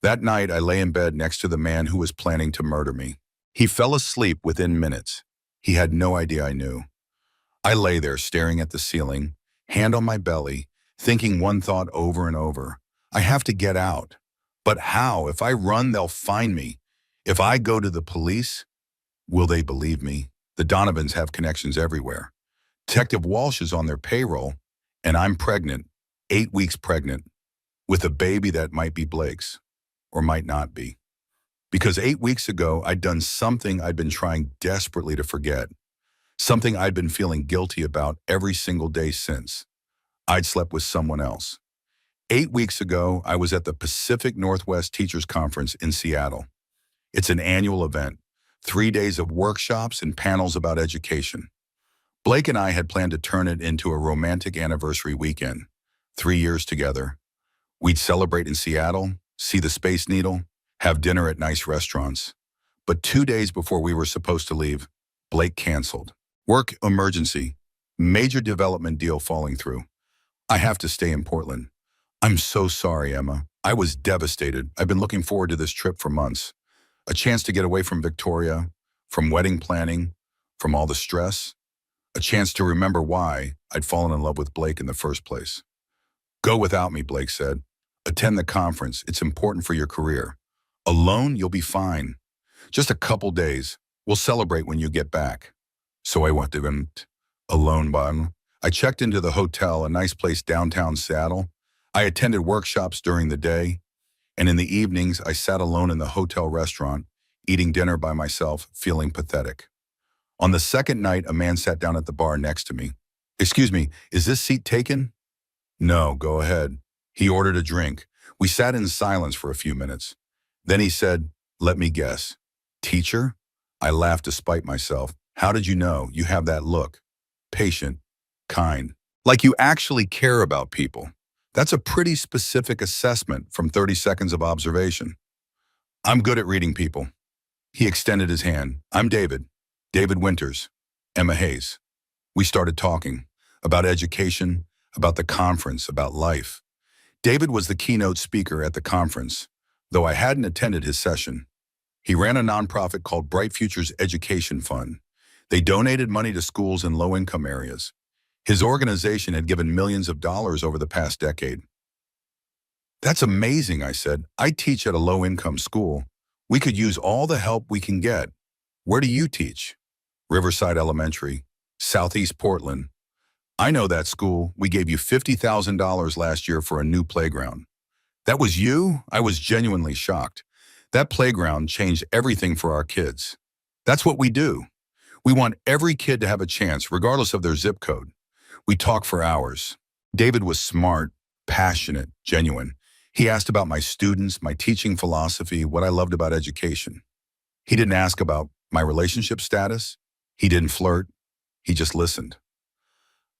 That night, I lay in bed next to the man who was planning to murder me. He fell asleep within minutes. He had no idea I knew. I lay there staring at the ceiling, hand on my belly, thinking one thought over and over. I have to get out. But how? If I run, they'll find me. If I go to the police, will they believe me? The Donovans have connections everywhere. Detective Walsh is on their payroll, and I'm pregnant, 8 weeks pregnant, with a baby that might be Blake's, or might not be. Because 8 weeks ago, I'd done something I'd been trying desperately to forget, something I'd been feeling guilty about every single day since. I'd slept with someone else. 8 weeks ago, I was at the Pacific Northwest Teachers Conference in Seattle. It's an annual event, 3 days of workshops and panels about education. Blake and I had planned to turn it into a romantic anniversary weekend, 3 years together. We'd celebrate in Seattle, see the Space Needle, have dinner at nice restaurants. But 2 days before we were supposed to leave, Blake canceled. Work emergency, major development deal falling through. I have to stay in Portland. I'm so sorry, Emma. I was devastated. I've been looking forward to this trip for months. A chance to get away from Victoria, from wedding planning, from all the stress. A chance to remember why I'd fallen in love with Blake in the first place. Go without me, Blake said. Attend the conference. It's important for your career. Alone, you'll be fine. Just a couple days. We'll celebrate when you get back. So I went alone. I checked into the hotel, a nice place downtown Seattle. I attended workshops during the day, and in the evenings, I sat alone in the hotel restaurant, eating dinner by myself, feeling pathetic. On the second night, a man sat down at the bar next to me. Excuse me, is this seat taken? No, go ahead. He ordered a drink. We sat in silence for a few minutes. Then he said, let me guess. Teacher? I laughed to spite myself. How did you know? You have that look. Patient, kind. Like you actually care about people. That's a pretty specific assessment from 30 seconds of observation. I'm good at reading people. He extended his hand. I'm David. David Winters. Emma Hayes. We started talking about education, about the conference, about life. David was the keynote speaker at the conference, though I hadn't attended his session. He ran a nonprofit called Bright Futures Education Fund. They donated money to schools in low-income areas. His organization had given millions of dollars over the past decade. That's amazing, I said. I teach at a low-income school. We could use all the help we can get. Where do you teach? Riverside Elementary, Southeast Portland. I know that school. We gave you $50,000 last year for a new playground. That was you? I was genuinely shocked. That playground changed everything for our kids. That's what we do. We want every kid to have a chance, regardless of their zip code. We talked for hours. David was smart, passionate, genuine. He asked about my students, my teaching philosophy, what I loved about education. He didn't ask about my relationship status. He didn't flirt. He just listened.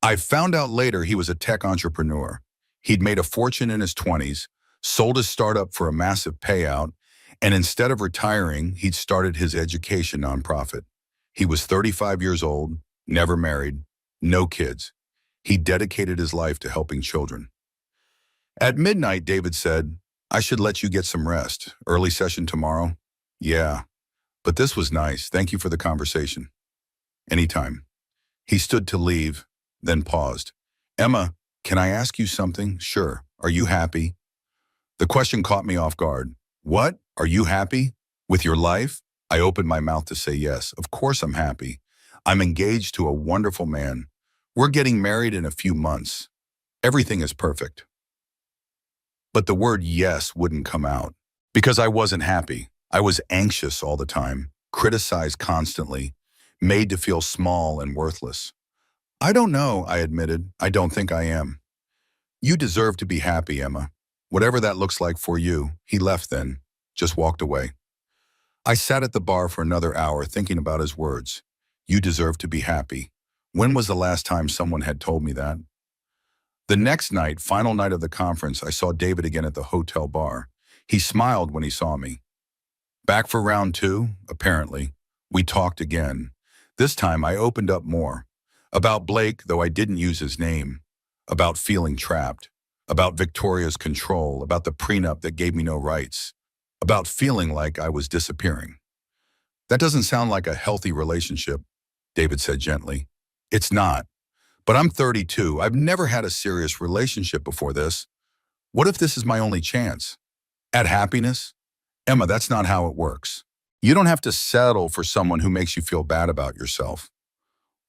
I found out later he was a tech entrepreneur. He'd made a fortune in his 20s, sold his startup for a massive payout, and instead of retiring, he'd started his education nonprofit. He was 35 years old, never married, no kids. He dedicated his life to helping children. At midnight, David said, I should let you get some rest. Early session tomorrow? Yeah, but this was nice. Thank you for the conversation. Anytime. He stood to leave, then paused. Emma, can I ask you something? Sure. Are you happy? The question caught me off guard. What? Are you happy? With your life? I opened my mouth to say yes. Of course I'm happy. I'm engaged to a wonderful man. We're getting married in a few months. Everything is perfect. But the word yes wouldn't come out. Because I wasn't happy. I was anxious all the time, criticized constantly, made to feel small and worthless. I don't know, I admitted. I don't think I am. You deserve to be happy, Emma. Whatever that looks like for you. He left then, just walked away. I sat at the bar for another hour thinking about his words. You deserve to be happy. When was the last time someone had told me that? The next night, final night of the conference, I saw David again at the hotel bar. He smiled when he saw me. Back for round two, apparently. We talked again. This time I opened up more. About Blake, though I didn't use his name. About feeling trapped. About Victoria's control. About the prenup that gave me no rights. About feeling like I was disappearing. That doesn't sound like a healthy relationship, David said gently. It's not. But I'm 32. I've never had a serious relationship before this. What if this is my only chance? At happiness? Emma, that's not how it works. You don't have to settle for someone who makes you feel bad about yourself.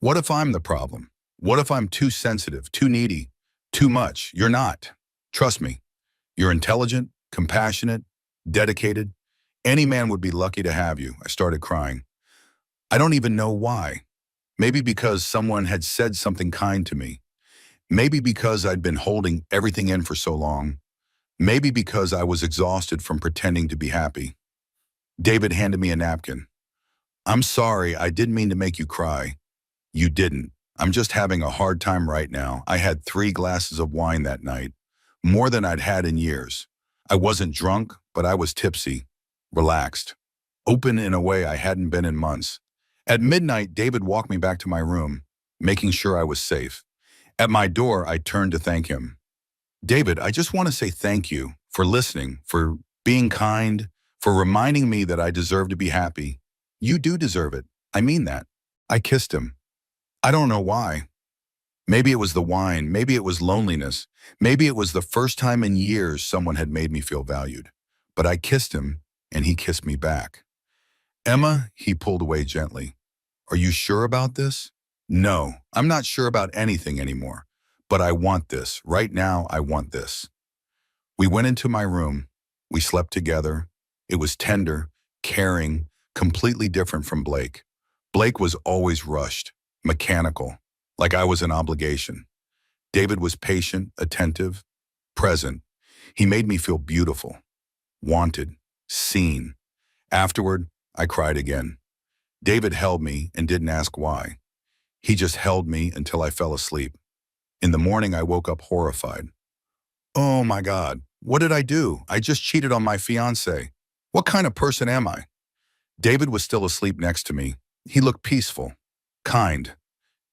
What if I'm the problem? What if I'm too sensitive, too needy, too much? You're not. Trust me. You're intelligent, compassionate, dedicated. Any man would be lucky to have you. I started crying. I don't even know why. Maybe because someone had said something kind to me. Maybe because I'd been holding everything in for so long. Maybe because I was exhausted from pretending to be happy. David handed me a napkin. I'm sorry, I didn't mean to make you cry. You didn't. I'm just having a hard time right now. I had 3 glasses of wine that night, more than I'd had in years. I wasn't drunk, but I was tipsy, relaxed, open in a way I hadn't been in months. At midnight, David walked me back to my room, making sure I was safe. At my door, I turned to thank him. David, I just want to say thank you for listening, for being kind, for reminding me that I deserve to be happy. You do deserve it. I mean that. I kissed him. I don't know why. Maybe it was the wine. Maybe it was loneliness. Maybe it was the first time in years someone had made me feel valued. But I kissed him, and he kissed me back. Emma, he pulled away gently. Are you sure about this? No, I'm not sure about anything anymore. But I want this. Right now, I want this. We went into my room. We slept together. It was tender, caring, completely different from Blake. Blake was always rushed, mechanical, like I was an obligation. David was patient, attentive, present. He made me feel beautiful, wanted, seen. Afterward, I cried again. David held me and didn't ask why. He just held me until I fell asleep. In the morning, I woke up horrified. Oh my God, what did I do? I just cheated on my fiancée. What kind of person am I? David was still asleep next to me. He looked peaceful, kind.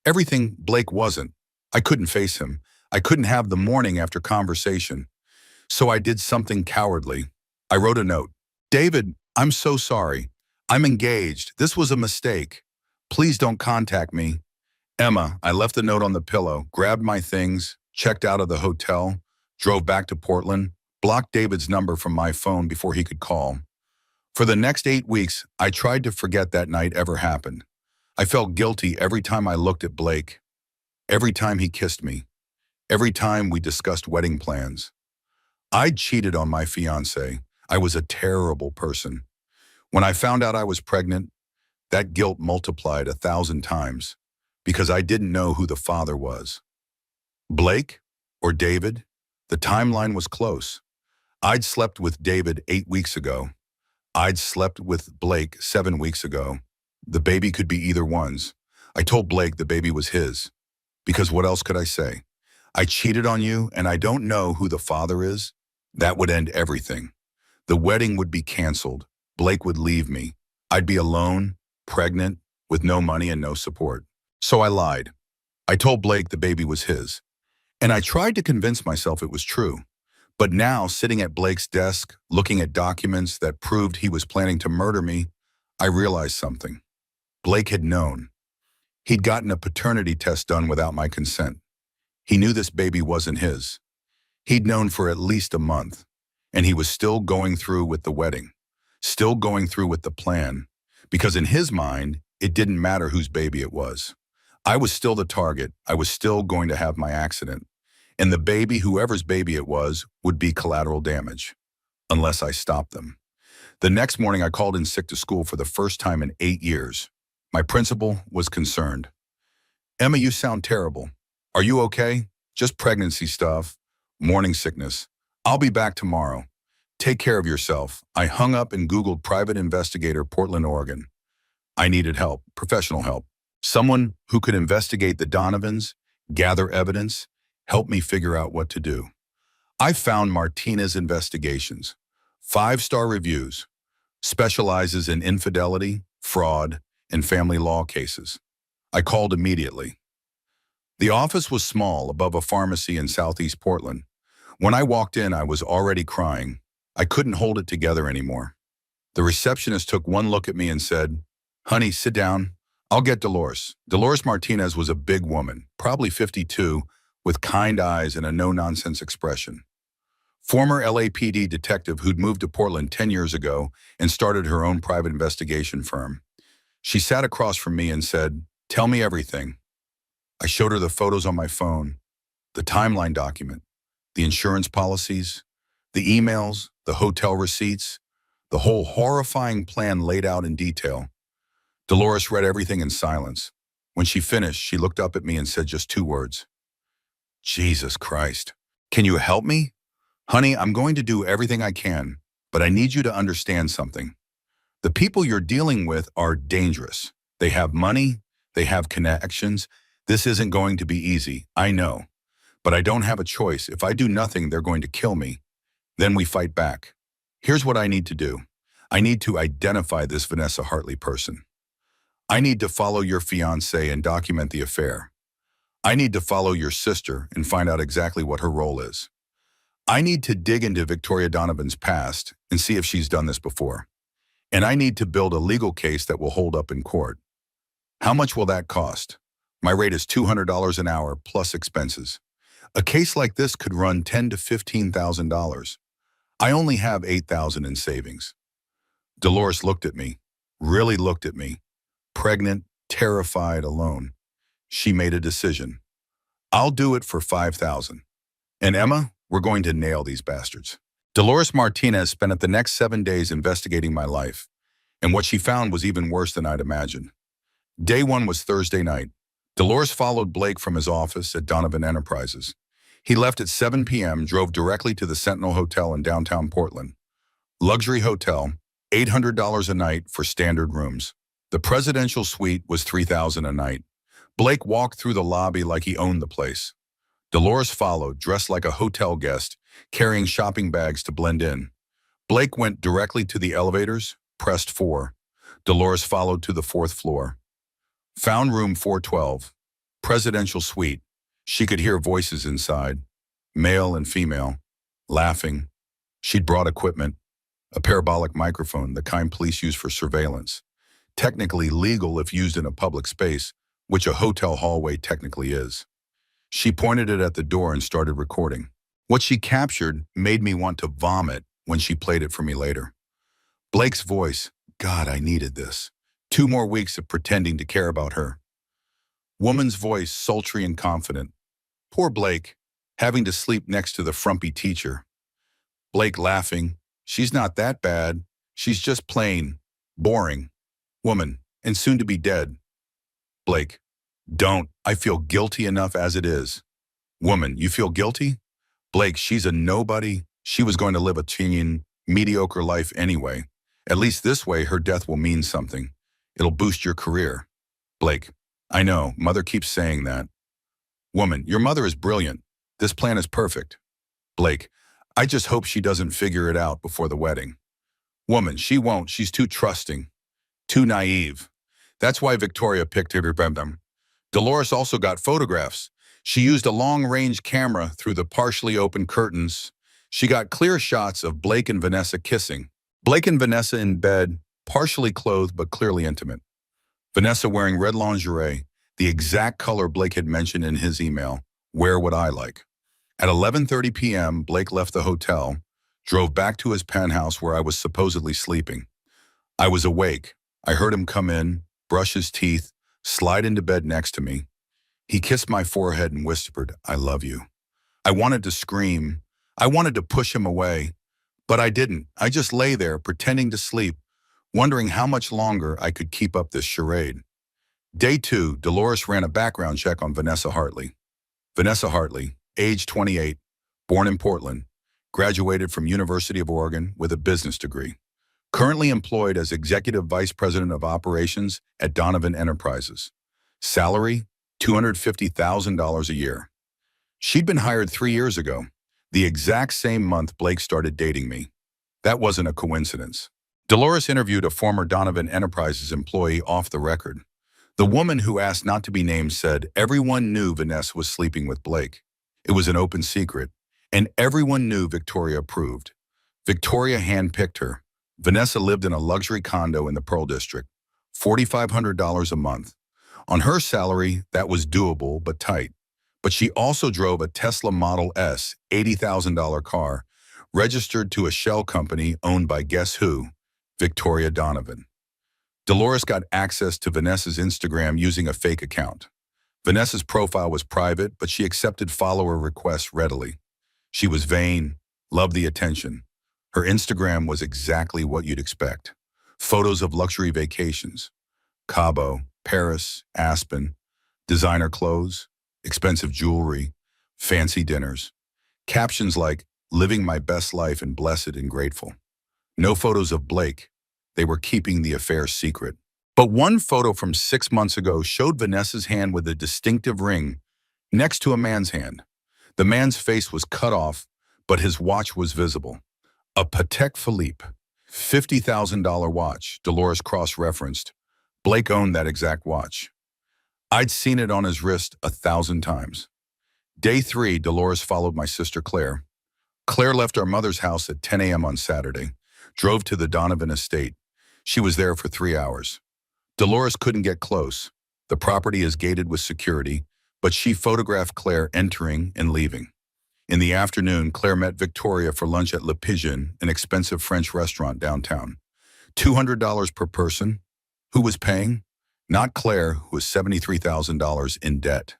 Everything Blake wasn't. I couldn't face him. I couldn't have the morning after conversation. So I did something cowardly. I wrote a note. David, I'm so sorry. I'm engaged. This was a mistake. Please don't contact me. Emma, I left the note on the pillow, grabbed my things, checked out of the hotel, drove back to Portland, blocked David's number from my phone before he could call. For the next 8 weeks, I tried to forget that night ever happened. I felt guilty every time I looked at Blake, every time he kissed me, every time we discussed wedding plans. I'd cheated on my fiancée. I was a terrible person. When I found out I was pregnant, that guilt multiplied 1,000 times because I didn't know who the father was. Blake or David? The timeline was close. I'd slept with David 8 weeks ago. I'd slept with Blake 7 weeks ago. The baby could be either one's. I told Blake the baby was his. Because what else could I say? I cheated on you and I don't know who the father is. That would end everything. The wedding would be canceled. Blake would leave me. I'd be alone, pregnant, with no money and no support. So I lied. I told Blake the baby was his. And I tried to convince myself it was true. But now, sitting at Blake's desk, looking at documents that proved he was planning to murder me, I realized something. Blake had known. He'd gotten a paternity test done without my consent. He knew this baby wasn't his. He'd known for at least a month, and he was still going through with the wedding, still going through with the plan, because in his mind, it didn't matter whose baby it was. I was still the target. I was still going to have my accident. And the baby, whoever's baby it was, would be collateral damage, unless I stopped them. The next morning, I called in sick to school for the first time in 8 years. My principal was concerned. "Emma, you sound terrible. Are you okay? Just pregnancy stuff, morning sickness. I'll be back tomorrow. Take care of yourself." I hung up and Googled private investigator, Portland, Oregon. I needed help, professional help. Someone who could investigate the Donovans, gather evidence, help me figure out what to do. I found Martinez Investigations. 5-star reviews. Specializes in infidelity, fraud, and family law cases. I called immediately. The office was small, above a pharmacy in Southeast Portland. When I walked in, I was already crying. I couldn't hold it together anymore. The receptionist took one look at me and said, "Honey, sit down. I'll get Dolores." Dolores Martinez was a big woman, probably 52, with kind eyes and a no-nonsense expression. Former LAPD detective who'd moved to Portland 10 years ago and started her own private investigation firm. She sat across from me and said, "Tell me everything." I showed her the photos on my phone, the timeline document, the insurance policies, the emails, the hotel receipts, the whole horrifying plan laid out in detail. Dolores read everything in silence. When she finished, she looked up at me and said just 2 words. "Jesus Christ. Can you help me? Honey, I'm going to do everything I can, but I need you to understand something. The people you're dealing with are dangerous. They have money, they have connections. This isn't going to be easy, I know. But I don't have a choice. If I do nothing, they're going to kill me. Then we fight back. Here's what I need to do. I need to identify this Vanessa Hartley person. I need to follow your fiancé and document the affair. I need to follow your sister and find out exactly what her role is. I need to dig into Victoria Donovan's past and see if she's done this before. And I need to build a legal case that will hold up in court. How much will that cost? My rate is $200 an hour plus expenses. A case like this could run $10,000 to $15,000. I only have $8,000 in savings." Dolores looked at me, really looked at me, pregnant, terrified, alone. She made a decision. "I'll do it for $5,000. And Emma, we're going to nail these bastards." Dolores Martinez spent the next 7 days investigating my life, and what she found was even worse than I'd imagined. Day 1 was Thursday night. Dolores followed Blake from his office at Donovan Enterprises. He left at 7 p.m., drove directly to the Sentinel Hotel in downtown Portland. Luxury hotel, $800 a night for standard rooms. The presidential suite was $3,000 a night. Blake walked through the lobby like he owned the place. Dolores followed, dressed like a hotel guest, carrying shopping bags to blend in. Blake went directly to the elevators, pressed 4. Dolores followed to the 4th floor. Found room 412, presidential suite. She could hear voices inside, male and female, laughing. She'd brought equipment, a parabolic microphone, the kind police use for surveillance. Technically legal if used in a public space, which a hotel hallway technically is. She pointed it at the door and started recording. What she captured made me want to vomit when she played it for me later. Blake's voice, God, I needed this. 2 more weeks of pretending to care about her. Woman's voice, sultry and confident. Poor Blake, having to sleep next to the frumpy teacher. Blake laughing. She's not that bad. She's just plain, boring. Woman, and soon to be dead. Blake, don't. I feel guilty enough as it is. Woman, you feel guilty? Blake, she's a nobody. She was going to live a teen, mediocre life anyway. At least this way, her death will mean something. It'll boost your career. Blake, I know, mother keeps saying that. Woman, your mother is brilliant. This plan is perfect. Blake, I just hope she doesn't figure it out before the wedding. Woman, she won't. She's too trusting, too naive. That's why Victoria picked her. Dolores also got photographs. She used a long-range camera through the partially open curtains. She got clear shots of Blake and Vanessa kissing. Blake and Vanessa in bed, partially clothed but clearly intimate. Vanessa wearing red lingerie, the exact color Blake had mentioned in his email. Where would I like? At 11:30 p.m., Blake left the hotel, drove back to his penthouse where I was supposedly sleeping. I was awake. I heard him come in, brush his teeth, slide into bed next to me. He kissed my forehead and whispered, "I love you." I wanted to scream. I wanted to push him away, but I didn't. I just lay there pretending to sleep, wondering how much longer I could keep up this charade. Day 2, Dolores ran a background check on Vanessa Hartley. Vanessa Hartley, age 28, born in Portland, graduated from University of Oregon with a business degree. Currently employed as Executive Vice President of Operations at Donovan Enterprises. Salary, $250,000 a year. She'd been hired 3 years ago, the exact same month Blake started dating me. That wasn't a coincidence. Dolores interviewed a former Donovan Enterprises employee off the record. The woman who asked not to be named said everyone knew Vanessa was sleeping with Blake. It was an open secret, and everyone knew Victoria approved. Victoria handpicked her. Vanessa lived in a luxury condo in the Pearl District, $4,500 a month. On her salary, that was doable but tight. But she also drove a Tesla Model S, $80,000 car, registered to a shell company owned by guess who? Victoria Donovan. Dolores got access to Vanessa's Instagram using a fake account. Vanessa's profile was private, but she accepted follower requests readily. She was vain, loved the attention. Her Instagram was exactly what you'd expect. Photos of luxury vacations. Cabo, Paris, Aspen, designer clothes, expensive jewelry, fancy dinners. Captions like, "Living my best life and blessed and grateful." No photos of Blake. They were keeping the affair secret. But one photo from 6 months ago showed Vanessa's hand with a distinctive ring next to a man's hand. The man's face was cut off, but his watch was visible. A Patek Philippe, $50,000 watch, Dolores cross-referenced. Blake owned that exact watch. I'd seen it on his wrist 1,000 times. Day 3, Dolores followed my sister Claire. Claire left our mother's house at 10 a.m. on Saturday, drove to the Donovan estate. She was there for 3 hours. Dolores couldn't get close. The property is gated with security, but she photographed Claire entering and leaving. In the afternoon, Claire met Victoria for lunch at Le Pigeon, an expensive French restaurant downtown. $200 per person. Who was paying? Not Claire, who was $73,000 in debt.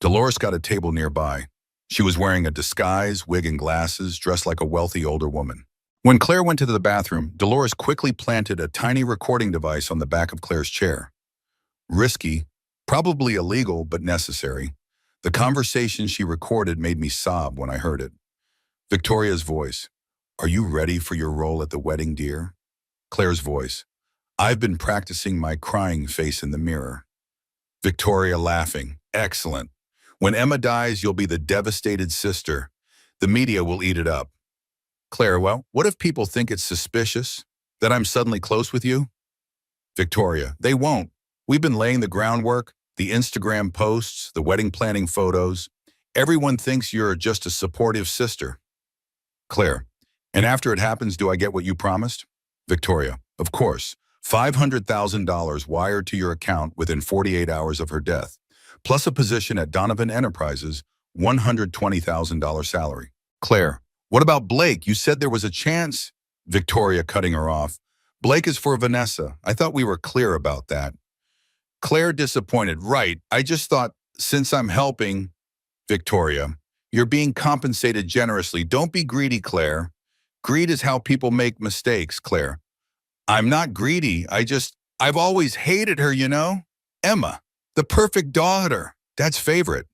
Dolores got a table nearby. She was wearing a disguise, wig and glasses, dressed like a wealthy older woman. When Claire went to the bathroom, Dolores quickly planted a tiny recording device on the back of Claire's chair. Risky, probably illegal, but necessary. The conversation she recorded made me sob when I heard it. Victoria's voice, "Are you ready for your role at the wedding, dear?" Claire's voice, "I've been practicing my crying face in the mirror." Victoria laughing, "Excellent. When Emma dies, you'll be the devastated sister. The media will eat it up." Claire, "Well, what if people think it's suspicious that I'm suddenly close with you?" Victoria, "They won't. We've been laying the groundwork, the Instagram posts, the wedding planning photos. Everyone thinks you're just a supportive sister." Claire, "And after it happens, do I get what you promised?" Victoria, "Of course. $500,000 wired to your account within 48 hours of her death, plus a position at Donovan Enterprises, $120,000 salary." Claire, "What about Blake? You said there was a chance." Victoria, cutting her off, "Blake is for Vanessa. I thought we were clear about that." Claire, disappointed, "Right. I just thought, since I'm helping." Victoria, "You're being compensated generously. Don't be greedy, Claire. Greed is how people make mistakes." Claire, "I'm not greedy. I've always hated her, you know? Emma, the perfect daughter. Dad's favorite."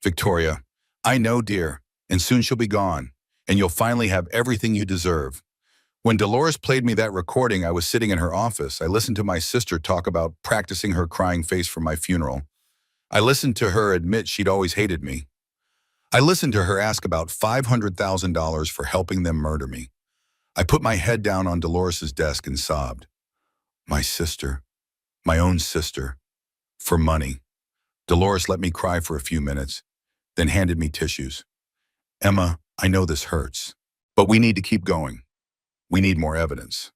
Victoria, "I know, dear, and soon she'll be gone, and you'll finally have everything you deserve." When Dolores played me that recording, I was sitting in her office. I listened to my sister talk about practicing her crying face for my funeral. I listened to her admit she'd always hated me. I listened to her ask about $500,000 for helping them murder me. I put my head down on Dolores's desk and sobbed. My sister, my own sister, for money. Dolores let me cry for a few minutes, then handed me tissues. "Emma, I know this hurts, but we need to keep going. We need more evidence.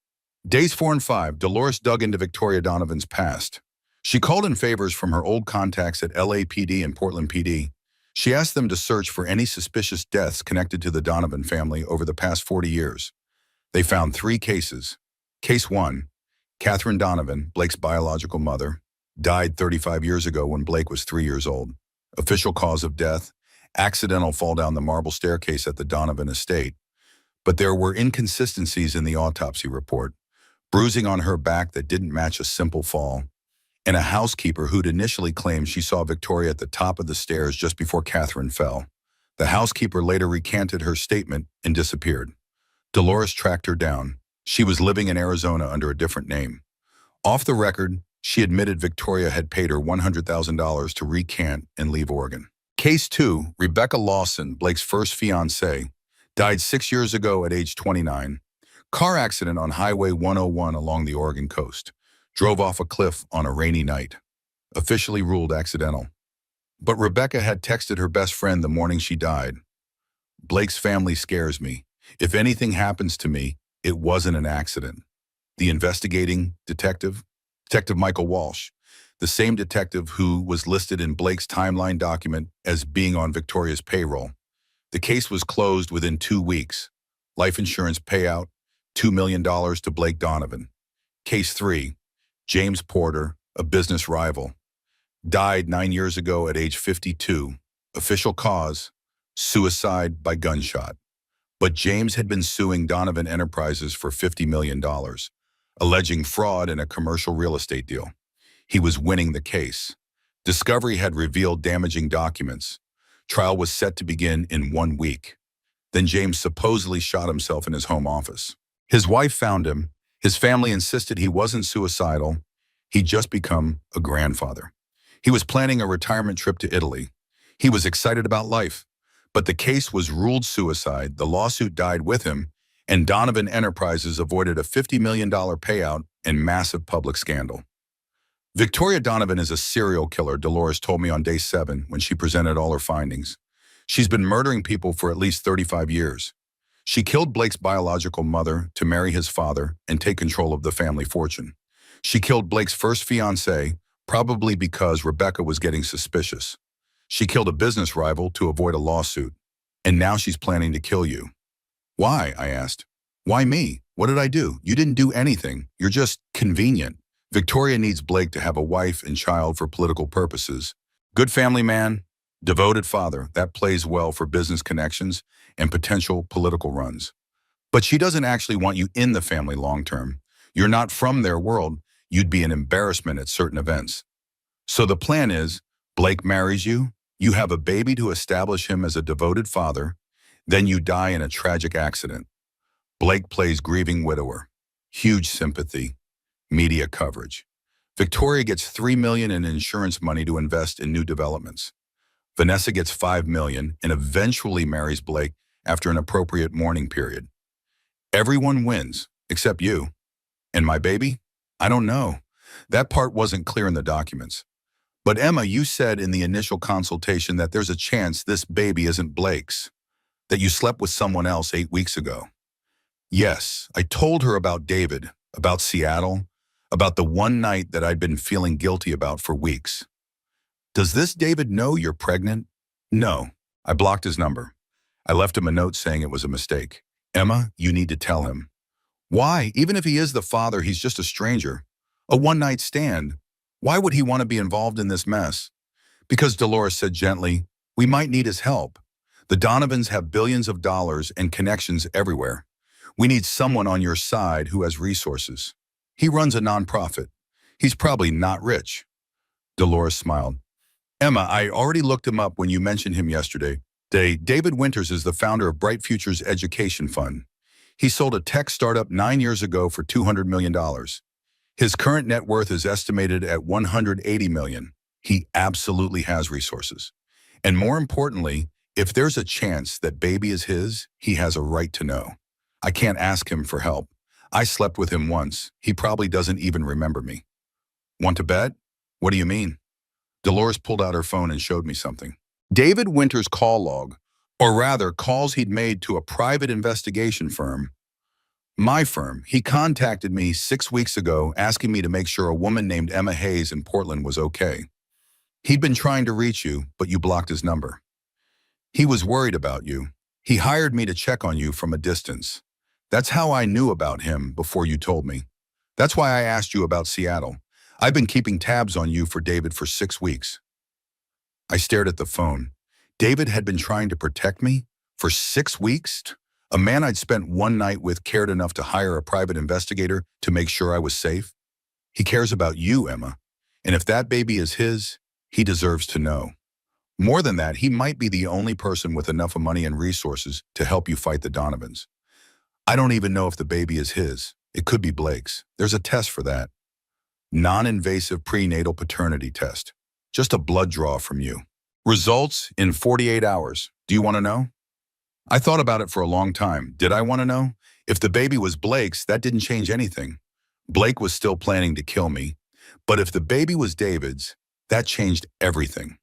Days 4 and 5, Dolores dug into Victoria Donovan's past. She called in favors from her old contacts at LAPD and Portland PD. She asked them to search for any suspicious deaths connected to the Donovan family over the past 40 years. They found 3 cases. Case 1, Catherine Donovan, Blake's biological mother, died 35 years ago when Blake was 3 years old. Official cause of death, accidental fall down the marble staircase at the Donovan estate. But there were inconsistencies in the autopsy report, bruising on her back that didn't match a simple fall, and a housekeeper who'd initially claimed she saw Victoria at the top of the stairs just before Catherine fell. The housekeeper later recanted her statement and disappeared. Dolores tracked her down. She was living in Arizona under a different name. Off the record, she admitted Victoria had paid her $100,000 to recant and leave Oregon. Case 2, Rebecca Lawson, Blake's first fiancée, died 6 years ago at age 29. Car accident on Highway 101 along the Oregon coast. Drove off a cliff on a rainy night. Officially ruled accidental. But Rebecca had texted her best friend the morning she died. Blake's family scares me. If anything happens to me, it wasn't an accident. The investigating detective, Detective Michael Walsh, the same detective who was listed in Blake's timeline document as being on Victoria's payroll. The case was closed within 2 weeks. Life insurance payout, $2 million to Blake Donovan. Case 3, James Porter, a business rival, died 9 years ago at age 52. Official cause, suicide by gunshot. But James had been suing Donovan Enterprises for $50 million, alleging fraud in a commercial real estate deal. He was winning the case. Discovery had revealed damaging documents. Trial was set to begin in 1 week. Then James supposedly shot himself in his home office. His wife found him. His family insisted he wasn't suicidal. He'd just become a grandfather. He was planning a retirement trip to Italy. He was excited about life. But the case was ruled suicide, the lawsuit died with him, and Donovan Enterprises avoided a $50 million payout and massive public scandal. Victoria Donovan is a serial killer, Dolores told me on day 7 when she presented all her findings. She's been murdering people for at least 35 years. She killed Blake's biological mother to marry his father and take control of the family fortune. She killed Blake's first fiancée, probably because Rebecca was getting suspicious. She killed a business rival to avoid a lawsuit. And now she's planning to kill you. Why? I asked. Why me? What did I do? You didn't do anything. You're just convenient. Victoria needs Blake to have a wife and child for political purposes. Good family man, devoted father, that plays well for business connections and potential political runs. But she doesn't actually want you in the family long term. You're not from their world. You'd be an embarrassment at certain events. So the plan is, Blake marries you, you have a baby to establish him as a devoted father, then you die in a tragic accident. Blake plays grieving widower. Huge sympathy. Media coverage. Victoria gets $3 million in insurance money to invest in new developments. Vanessa gets $5 million and eventually marries Blake after an appropriate mourning period. Everyone wins, except you. And my baby? I don't know. That part wasn't clear in the documents. But Emma, you said in the initial consultation that there's a chance this baby isn't Blake's, that you slept with someone else 8 weeks ago. Yes, I told her about David, about Seattle, about the one night that I'd been feeling guilty about for weeks. Does this David know you're pregnant? No. I blocked his number. I left him a note saying it was a mistake. Emma, you need to tell him. Why? Even if he is the father, he's just a stranger. A one-night stand. Why would he want to be involved in this mess? Because Dolores said gently, we might need his help. The Donovans have billions of dollars and connections everywhere. We need someone on your side who has resources. He runs a nonprofit. He's probably not rich. Dolores smiled. Emma, I already looked him up when you mentioned him yesterday. David Winters is the founder of Bright Futures Education Fund. He sold a tech startup 9 years ago for $200 million. His current net worth is estimated at $180 million. He absolutely has resources. And more importantly, if there's a chance that baby is his, he has a right to know. I can't ask him for help. I slept with him once. He probably doesn't even remember me. Want to bet? What do you mean? Dolores pulled out her phone and showed me something. David Winters' call log, Or rather, calls he'd made to a private investigation firm. My firm. He contacted me 6 weeks ago asking me to make sure a woman named Emma Hayes in Portland was okay. He'd been trying to reach you, but you blocked his number. He was worried about you. He hired me to check on you from a distance. That's how I knew about him before you told me. That's why I asked you about Seattle. I've been keeping tabs on you for David for 6 weeks. I stared at the phone. David had been trying to protect me for 6 weeks? A man I'd spent one night with cared enough to hire a private investigator to make sure I was safe? He cares about you, Emma. And if that baby is his, he deserves to know. More than that, he might be the only person with enough money and resources to help you fight the Donovans. I don't even know if the baby is his. It could be Blake's. There's a test for that. Non-invasive prenatal paternity test. Just a blood draw from you. Results in 48 hours. Do you want to know? I thought about it for a long time. Did I want to know? If the baby was Blake's, that didn't change anything. Blake was still planning to kill me. But if the baby was David's, that changed everything.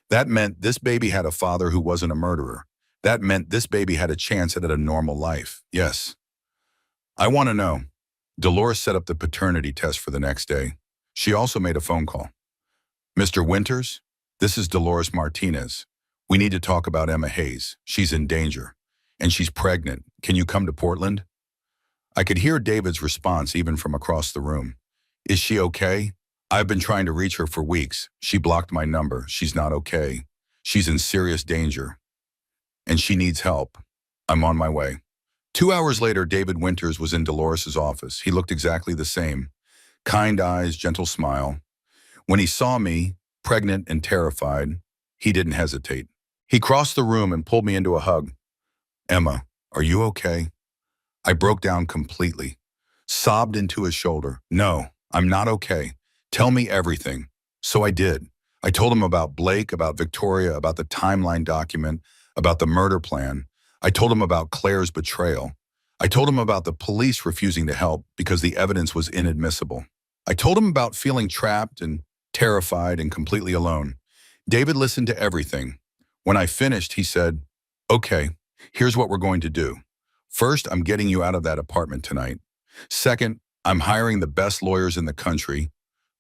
That meant this baby had a father who wasn't a murderer. That meant this baby had a chance at a normal life. Yes. I want to know. Dolores set up the paternity test for the next day. She also made a phone call. Mr. Winters, this is Dolores Martinez. We need to talk about Emma Hayes. She's in danger. And she's pregnant. Can you come to Portland? I could hear David's response even from across the room. Is she okay? I've been trying to reach her for weeks. She blocked my number. She's not okay. She's in serious danger. And she needs help. I'm on my way. 2 hours later, David Winters was in Dolores's office. He looked exactly the same. Kind eyes, gentle smile. When he saw me, pregnant and terrified, he didn't hesitate. He crossed the room and pulled me into a hug. Emma, are you okay? I broke down completely, sobbed into his shoulder. No, I'm not okay. Tell me everything. So I did. I told him about Blake, about Victoria, about the timeline document, about the murder plan. I told him about Claire's betrayal. I told him about the police refusing to help because the evidence was inadmissible. I told him about feeling trapped and terrified and completely alone. David listened to everything. When I finished, he said, okay, here's what we're going to do. First, I'm getting you out of that apartment tonight. Second, I'm hiring the best lawyers in the country.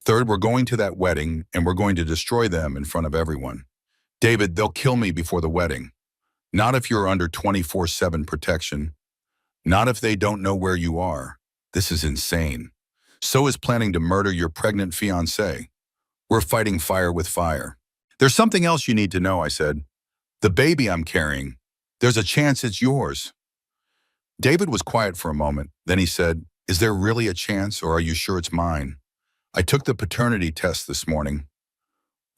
Third, we're going to that wedding and we're going to destroy them in front of everyone. David, they'll kill me before the wedding. Not if you're under 24/7 protection. Not if they don't know where you are. This is insane. So is planning to murder your pregnant fiancé. We're fighting fire with fire. There's something else you need to know, I said. The baby I'm carrying, there's a chance it's yours. David was quiet for a moment. Then he said, is there really a chance or are you sure it's mine? I took the paternity test this morning.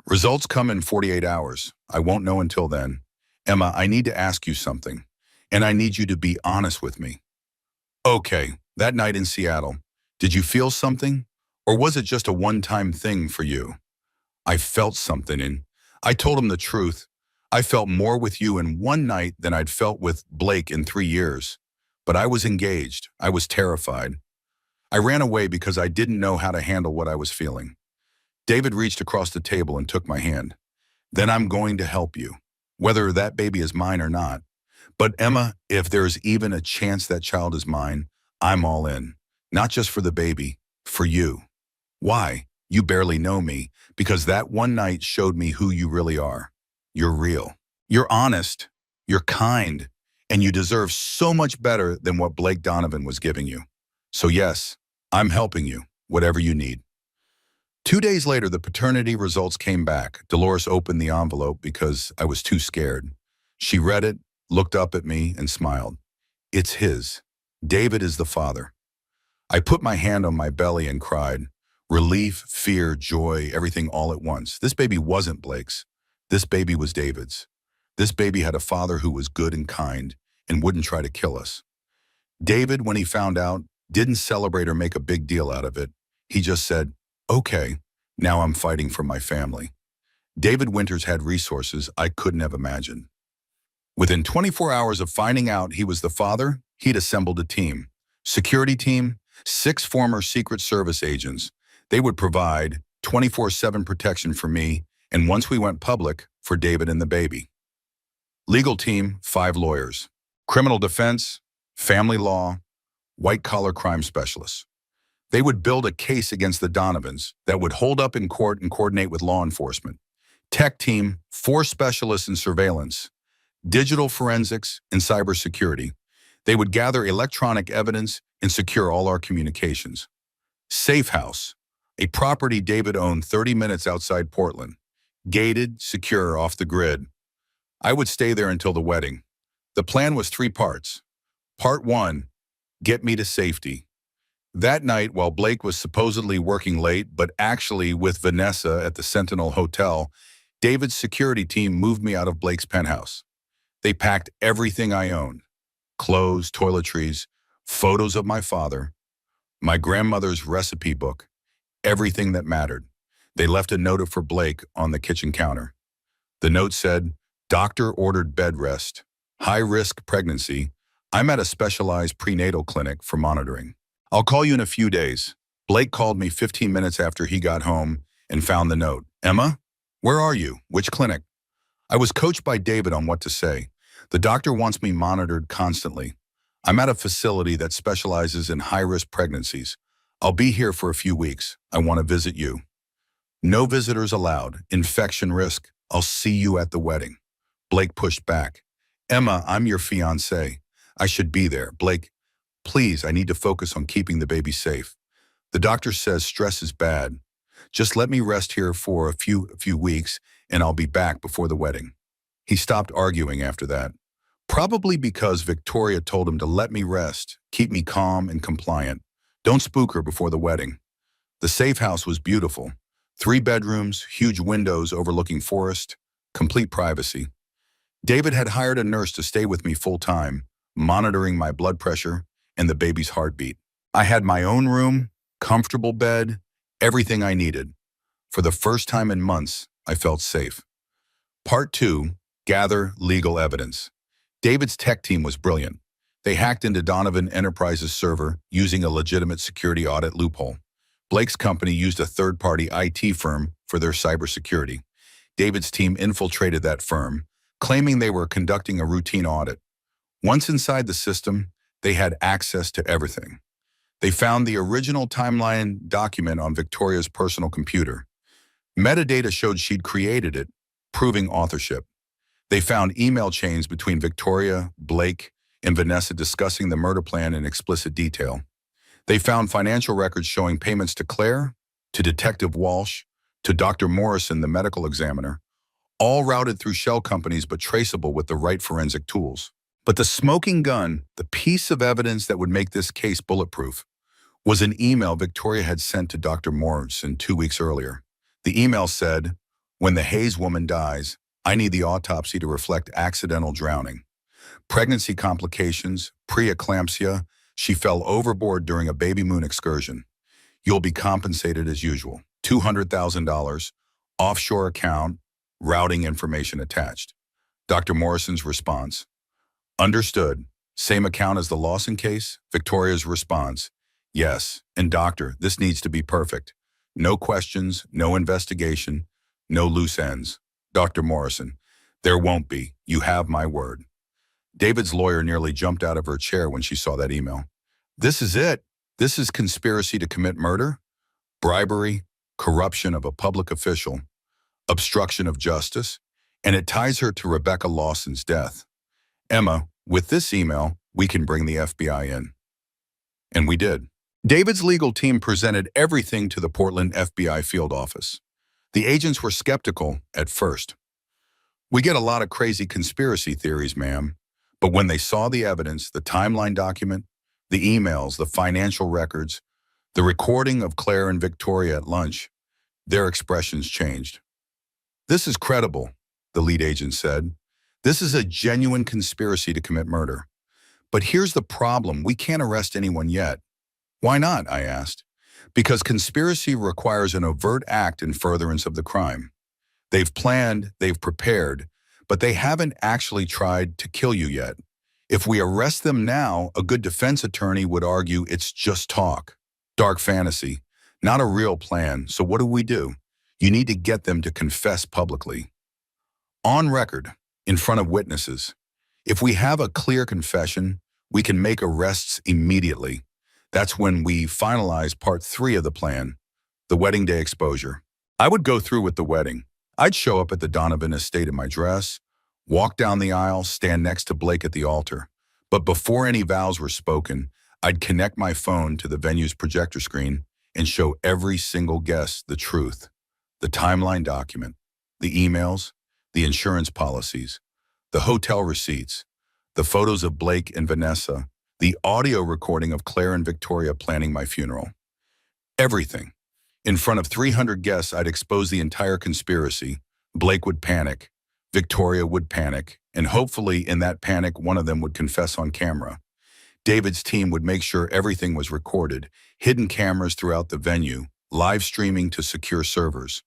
Results come in 48 hours. I won't know until then. Emma, I need to ask you something, and I need you to be honest with me. Okay, that night in Seattle, did you feel something? Or was it just a one-time thing for you? I felt something, and I told him the truth. I felt more with you in one night than I'd felt with Blake in 3 years. But I was engaged. I was terrified. I ran away because I didn't know how to handle what I was feeling. David reached across the table and took my hand. Then I'm going to help you, whether that baby is mine or not. But Emma, if there's even a chance that child is mine, I'm all in. Not just for the baby, for you. Why? You barely know me, because that one night showed me who you really are. You're real. You're honest. You're kind. And you deserve so much better than what Blake Donovan was giving you. So yes, I'm helping you, whatever you need. 2 days later, the paternity results came back. Dolores opened the envelope because I was too scared. She read it, looked up at me, and smiled. It's his. David is the father. I put my hand on my belly and cried. Relief, fear, joy, everything all at once. This baby wasn't Blake's. This baby was David's. This baby had a father who was good and kind and wouldn't try to kill us. David, when he found out, didn't celebrate or make a big deal out of it. He just said, okay, now I'm fighting for my family. David Winters had resources I couldn't have imagined. Within 24 hours of finding out he was the father, he'd assembled a team. Security team, 6 former Secret Service agents. They would provide 24/7 protection for me, and once we went public, for David and the baby. Legal team, 5 lawyers. Criminal defense, family law, white-collar crime specialists. They would build a case against the Donovans that would hold up in court and coordinate with law enforcement. Tech team, 4 specialists in surveillance, digital forensics, and cybersecurity. They would gather electronic evidence and secure all our communications. Safe House, a property David owned 30 minutes outside Portland. Gated, secure, off the grid. I would stay there until the wedding. The plan was 3 parts. Part 1, get me to safety. That night, while Blake was supposedly working late, but actually with Vanessa at the Sentinel Hotel, David's security team moved me out of Blake's penthouse. They packed everything I owned: clothes, toiletries, photos of my father, my grandmother's recipe book, everything that mattered. They left a note for Blake on the kitchen counter. The note said, "Doctor ordered bed rest. High-risk pregnancy. I'm at a specialized prenatal clinic for monitoring. I'll call you in a few days." Blake called me 15 minutes after he got home and found the note. "Emma, where are you? Which clinic?" I was coached by David on what to say. "The doctor wants me monitored constantly. I'm at a facility that specializes in high-risk pregnancies. I'll be here for a few weeks. I want to visit you." "No visitors allowed. Infection risk. I'll see you at the wedding." Blake pushed back. "Emma, I'm your fiancé. I should be there." "Blake, please, I need to focus on keeping the baby safe. The doctor says stress is bad. Just let me rest here for a few weeks and I'll be back before the wedding." He stopped arguing after that. Probably because Victoria told him to let me rest, keep me calm and compliant. Don't spook her before the wedding. The safe house was beautiful. 3 bedrooms, huge windows overlooking forest, complete privacy. David had hired a nurse to stay with me full-time, monitoring my blood pressure and the baby's heartbeat. I had my own room, comfortable bed, everything I needed. For the first time in months, I felt safe. Part 2, gather legal evidence. David's tech team was brilliant. They hacked into Donovan Enterprises' server using a legitimate security audit loophole. Blake's company used a third-party IT firm for their cybersecurity. David's team infiltrated that firm, claiming they were conducting a routine audit. Once inside the system, they had access to everything. They found the original timeline document on Victoria's personal computer. Metadata showed she'd created it, proving authorship. They found email chains between Victoria, Blake, and Vanessa discussing the murder plan in explicit detail. They found financial records showing payments to Claire, to Detective Walsh, to Dr. Morrison, the medical examiner, all routed through shell companies but traceable with the right forensic tools. But the smoking gun, the piece of evidence that would make this case bulletproof, was an email Victoria had sent to Dr. Morrison 2 weeks earlier. The email said, "When the Hayes woman dies, I need the autopsy to reflect accidental drowning. Pregnancy complications, preeclampsia, she fell overboard during a baby moon excursion. You'll be compensated as usual. $200,000, offshore account, routing information attached." Dr. Morrison's response, "Understood. Same account as the Lawson case?" Victoria's response, "Yes, and doctor, this needs to be perfect. No questions, no investigation, no loose ends." Dr. Morrison, "There won't be. You have my word." David's lawyer nearly jumped out of her chair when she saw that email. "This is it. This is conspiracy to commit murder, bribery, corruption of a public official, obstruction of justice, and it ties her to Rebecca Lawson's death. Emma, with this email, we can bring the FBI in." And we did. David's legal team presented everything to the Portland FBI field office. The agents were skeptical at first. "We get a lot of crazy conspiracy theories, ma'am." But when they saw the evidence, the timeline document, the emails, the financial records, the recording of Claire and Victoria at lunch, their expressions changed. "This is credible," the lead agent said. "This is a genuine conspiracy to commit murder. But here's the problem. We can't arrest anyone yet." "Why not?" I asked. "Because conspiracy requires an overt act in furtherance of the crime. They've planned, they've prepared, but they haven't actually tried to kill you yet. If we arrest them now, a good defense attorney would argue it's just talk, dark fantasy, not a real plan. So what do? You need to get them to confess publicly. On record, in front of witnesses. If we have a clear confession, we can make arrests immediately. That's when we finalize part 3 of the plan, the wedding day exposure. I would go through with the wedding. I'd show up at the Donovan estate in my dress, walk down the aisle, stand next to Blake at the altar. But before any vows were spoken, I'd connect my phone to the venue's projector screen and show every single guest the truth, the timeline document, the emails, the insurance policies, the hotel receipts, the photos of Blake and Vanessa, the audio recording of Claire and Victoria planning my funeral. Everything. In front of 300 guests, I'd expose the entire conspiracy. Blake would panic, Victoria would panic, and hopefully in that panic, one of them would confess on camera. David's team would make sure everything was recorded, hidden cameras throughout the venue, live streaming to secure servers.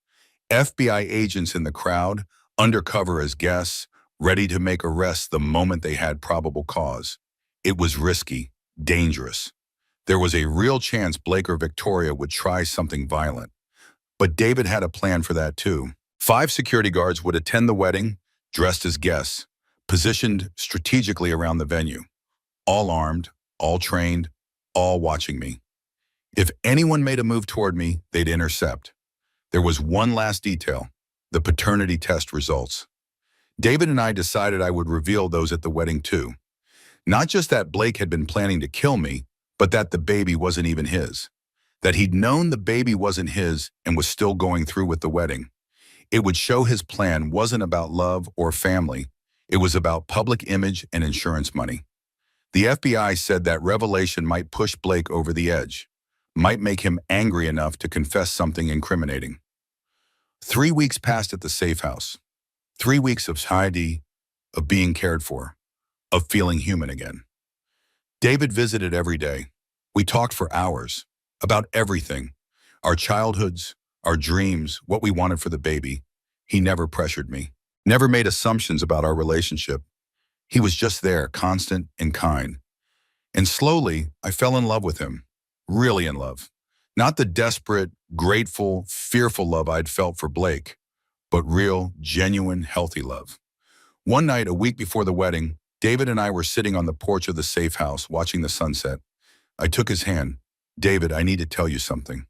FBI agents in the crowd, undercover as guests, ready to make arrests the moment they had probable cause. It was risky, dangerous. There was a real chance Blake or Victoria would try something violent. But David had a plan for that too. 5 security guards would attend the wedding, dressed as guests, positioned strategically around the venue. All armed, all trained, all watching me. If anyone made a move toward me, they'd intercept. There was one last detail, the paternity test results. David and I decided I would reveal those at the wedding too. Not just that Blake had been planning to kill me, but that the baby wasn't even his. That he'd known the baby wasn't his and was still going through with the wedding. It would show his plan wasn't about love or family. It was about public image and insurance money. The FBI said that revelation might push Blake over the edge, might make him angry enough to confess something incriminating. 3 weeks passed at the safe house. 3 weeks of Heidi, of being cared for, of feeling human again. David visited every day. We talked for hours about everything, our childhoods, our dreams, what we wanted for the baby. He never pressured me, never made assumptions about our relationship. He was just there, constant and kind. And slowly, I fell in love with him, really in love. Not the desperate, grateful, fearful love I'd felt for Blake, but real, genuine, healthy love. One night, a week before the wedding, David and I were sitting on the porch of the safe house watching the sunset. I took his hand. David, I need to tell you something.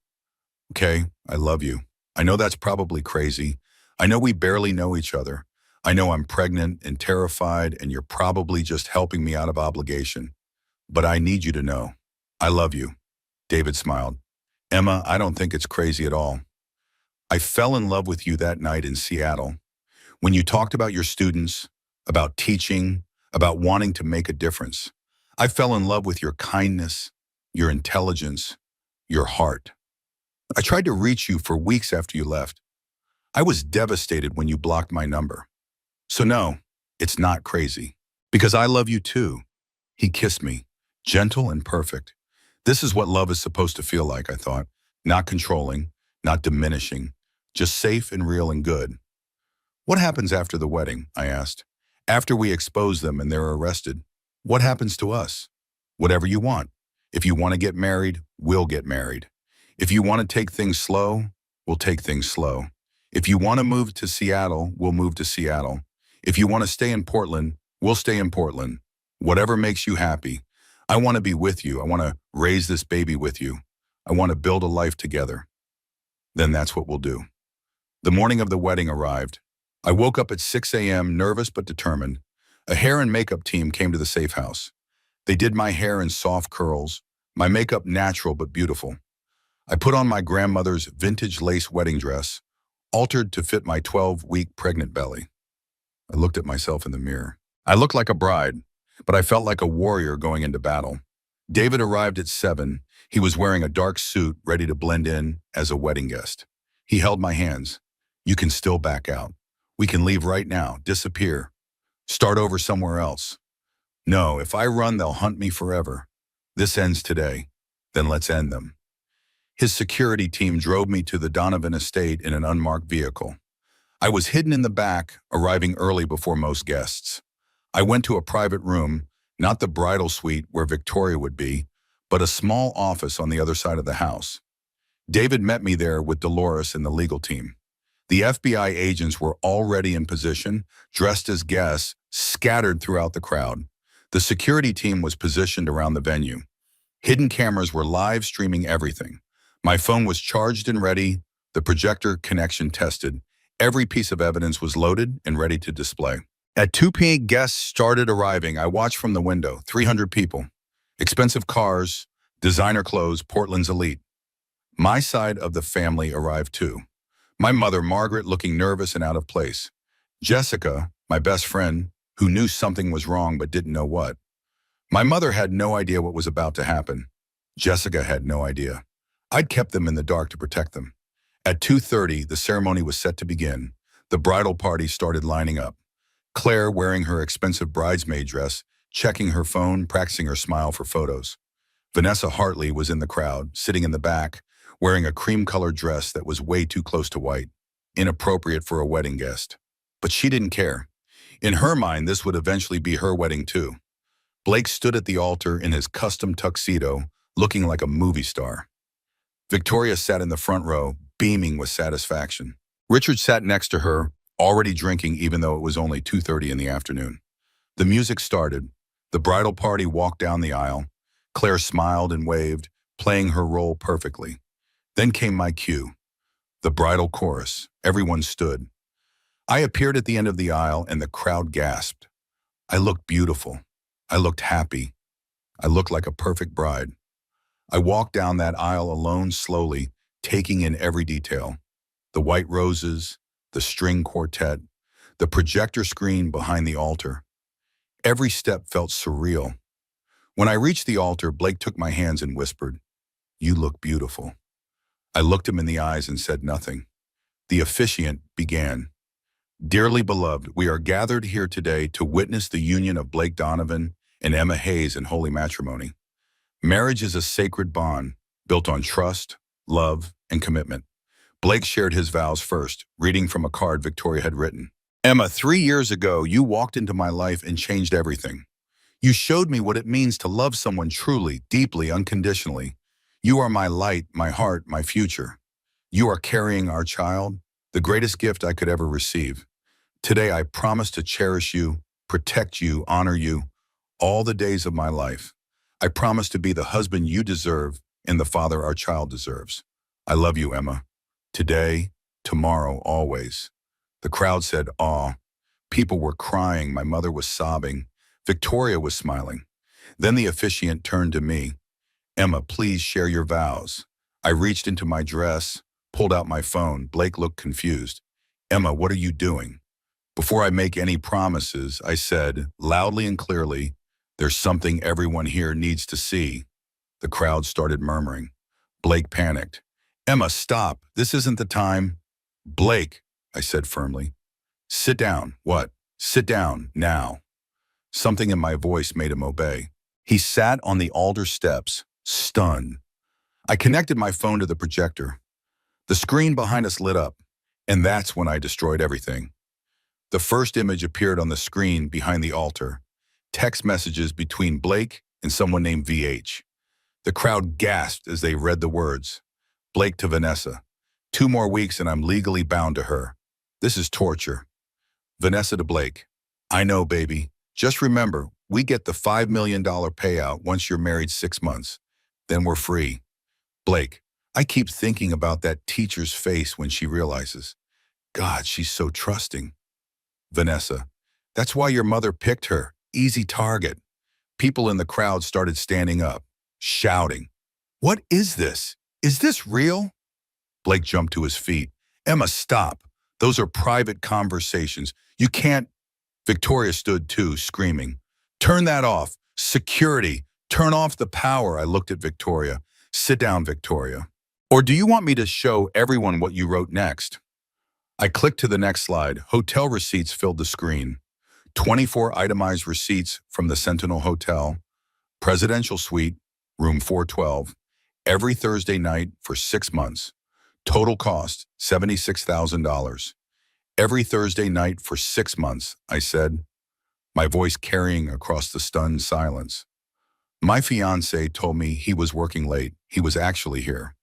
Okay, I love you. I know that's probably crazy. I know we barely know each other. I know I'm pregnant and terrified, and you're probably just helping me out of obligation. But I need you to know, I love you. David smiled. Emma, I don't think it's crazy at all. I fell in love with you that night in Seattle. When you talked about your students, about teaching, about wanting to make a difference. I fell in love with your kindness, your intelligence, your heart. I tried to reach you for weeks after you left. I was devastated when you blocked my number. So no, it's not crazy. Because I love you too. He kissed me, gentle and perfect. This is what love is supposed to feel like, I thought. Not controlling, not diminishing, just safe and real and good. What happens after the wedding? I asked. After we expose them and they're arrested, what happens to us? Whatever you want. If you want to get married, we'll get married. If you want to take things slow, we'll take things slow. If you want to move to Seattle, we'll move to Seattle. If you want to stay in Portland, we'll stay in Portland. Whatever makes you happy. I want to be with you. I want to raise this baby with you. I want to build a life together. Then that's what we'll do. The morning of the wedding arrived. I woke up at 6 a.m., nervous but determined. A hair and makeup team came to the safe house. They did my hair in soft curls, my makeup natural but beautiful. I put on my grandmother's vintage lace wedding dress, altered to fit my 12-week pregnant belly. I looked at myself in the mirror. I looked like a bride, but I felt like a warrior going into battle. David arrived at 7. He was wearing a dark suit, ready to blend in as a wedding guest. He held my hands. You can still back out. We can leave right now, disappear, start over somewhere else. No, if I run, they'll hunt me forever. This ends today. Then let's end them. His security team drove me to the Donovan estate in an unmarked vehicle. I was hidden in the back, arriving early before most guests. I went to a private room, not the bridal suite where Victoria would be, but a small office on the other side of the house. David met me there with Dolores and the legal team. The FBI agents were already in position, dressed as guests, scattered throughout the crowd. The security team was positioned around the venue. Hidden cameras were live streaming everything. My phone was charged and ready, the projector connection tested. Every piece of evidence was loaded and ready to display. At 2 p.m., guests started arriving. I watched from the window, 300 people. Expensive cars, designer clothes, Portland's elite. My side of the family arrived too. My mother, Margaret, looking nervous and out of place. Jessica, my best friend, who knew something was wrong but didn't know what. My mother had no idea what was about to happen. Jessica had no idea. I'd kept them in the dark to protect them. At 2:30, the ceremony was set to begin. The bridal party started lining up. Claire, wearing her expensive bridesmaid dress, checking her phone, practicing her smile for photos. Vanessa Hartley was in the crowd, sitting in the back, wearing a cream-colored dress that was way too close to white, inappropriate for a wedding guest. But she didn't care. In her mind, this would eventually be her wedding too. Blake stood at the altar in his custom tuxedo, looking like a movie star. Victoria sat in the front row, beaming with satisfaction. Richard sat next to her, already drinking even though it was only 2:30 in the afternoon. The music started. The bridal party walked down the aisle. Claire smiled and waved, playing her role perfectly. Then came my cue. The bridal chorus. Everyone stood. I appeared at the end of the aisle and the crowd gasped. I looked beautiful. I looked happy. I looked like a perfect bride. I walked down that aisle alone slowly, taking in every detail. The white roses, the string quartet, the projector screen behind the altar. Every step felt surreal. When I reached the altar, Blake took my hands and whispered, "You look beautiful." I looked him in the eyes and said nothing. The officiant began. Dearly beloved, we are gathered here today to witness the union of Blake Donovan and Emma Hayes in holy matrimony. Marriage is a sacred bond built on trust, love, and commitment. Blake shared his vows first, reading from a card Victoria had written. Emma, 3 years ago, you walked into my life and changed everything. You showed me what it means to love someone truly, deeply, unconditionally. You are my light, my heart, my future. You are carrying our child, the greatest gift I could ever receive. Today, I promise to cherish you, protect you, honor you, all the days of my life. I promise to be the husband you deserve and the father our child deserves. I love you, Emma. Today, tomorrow, always. The crowd said, "Aw." People were crying. My mother was sobbing. Victoria was smiling. Then the officiant turned to me. "Emma, please share your vows." I reached into my dress, pulled out my phone. Blake looked confused. "Emma, what are you doing?" Before I make any promises, I said, loudly and clearly, "There's something everyone here needs to see." The crowd started murmuring. Blake panicked. "Emma, stop. This isn't the time." "Blake," I said firmly. "Sit down." "What?" "Sit down, now." Something in my voice made him obey. He sat on the altar steps, stunned. I connected my phone to the projector. The screen behind us lit up, and that's when I destroyed everything. The first image appeared on the screen behind the altar. Text messages between Blake and someone named VH. The crowd gasped as they read the words. Blake to Vanessa. 2 more weeks and I'm legally bound to her. This is torture. Vanessa to Blake. I know, baby. Just remember, we get the $5 million payout once you're married 6 months. Then we're free. Blake. I keep thinking about that teacher's face when she realizes. God, she's so trusting. Vanessa. That's why your mother picked her. Easy target. People in the crowd started standing up, shouting. What is this? Is this real? Blake jumped to his feet. Emma, stop. Those are private conversations. You can't. Victoria stood too, screaming. Turn that off. Security. Turn off the power. I looked at Victoria. Sit down, Victoria. Or do you want me to show everyone what you wrote next? I clicked to the next slide. Hotel receipts filled the screen. 24 itemized receipts from the Sentinel Hotel, Presidential Suite, room 412, every Thursday night for 6 months. Total cost, $76,000. Every Thursday night for 6 months, I said, my voice carrying across the stunned silence. My fiancé told me he was working late. He was actually here,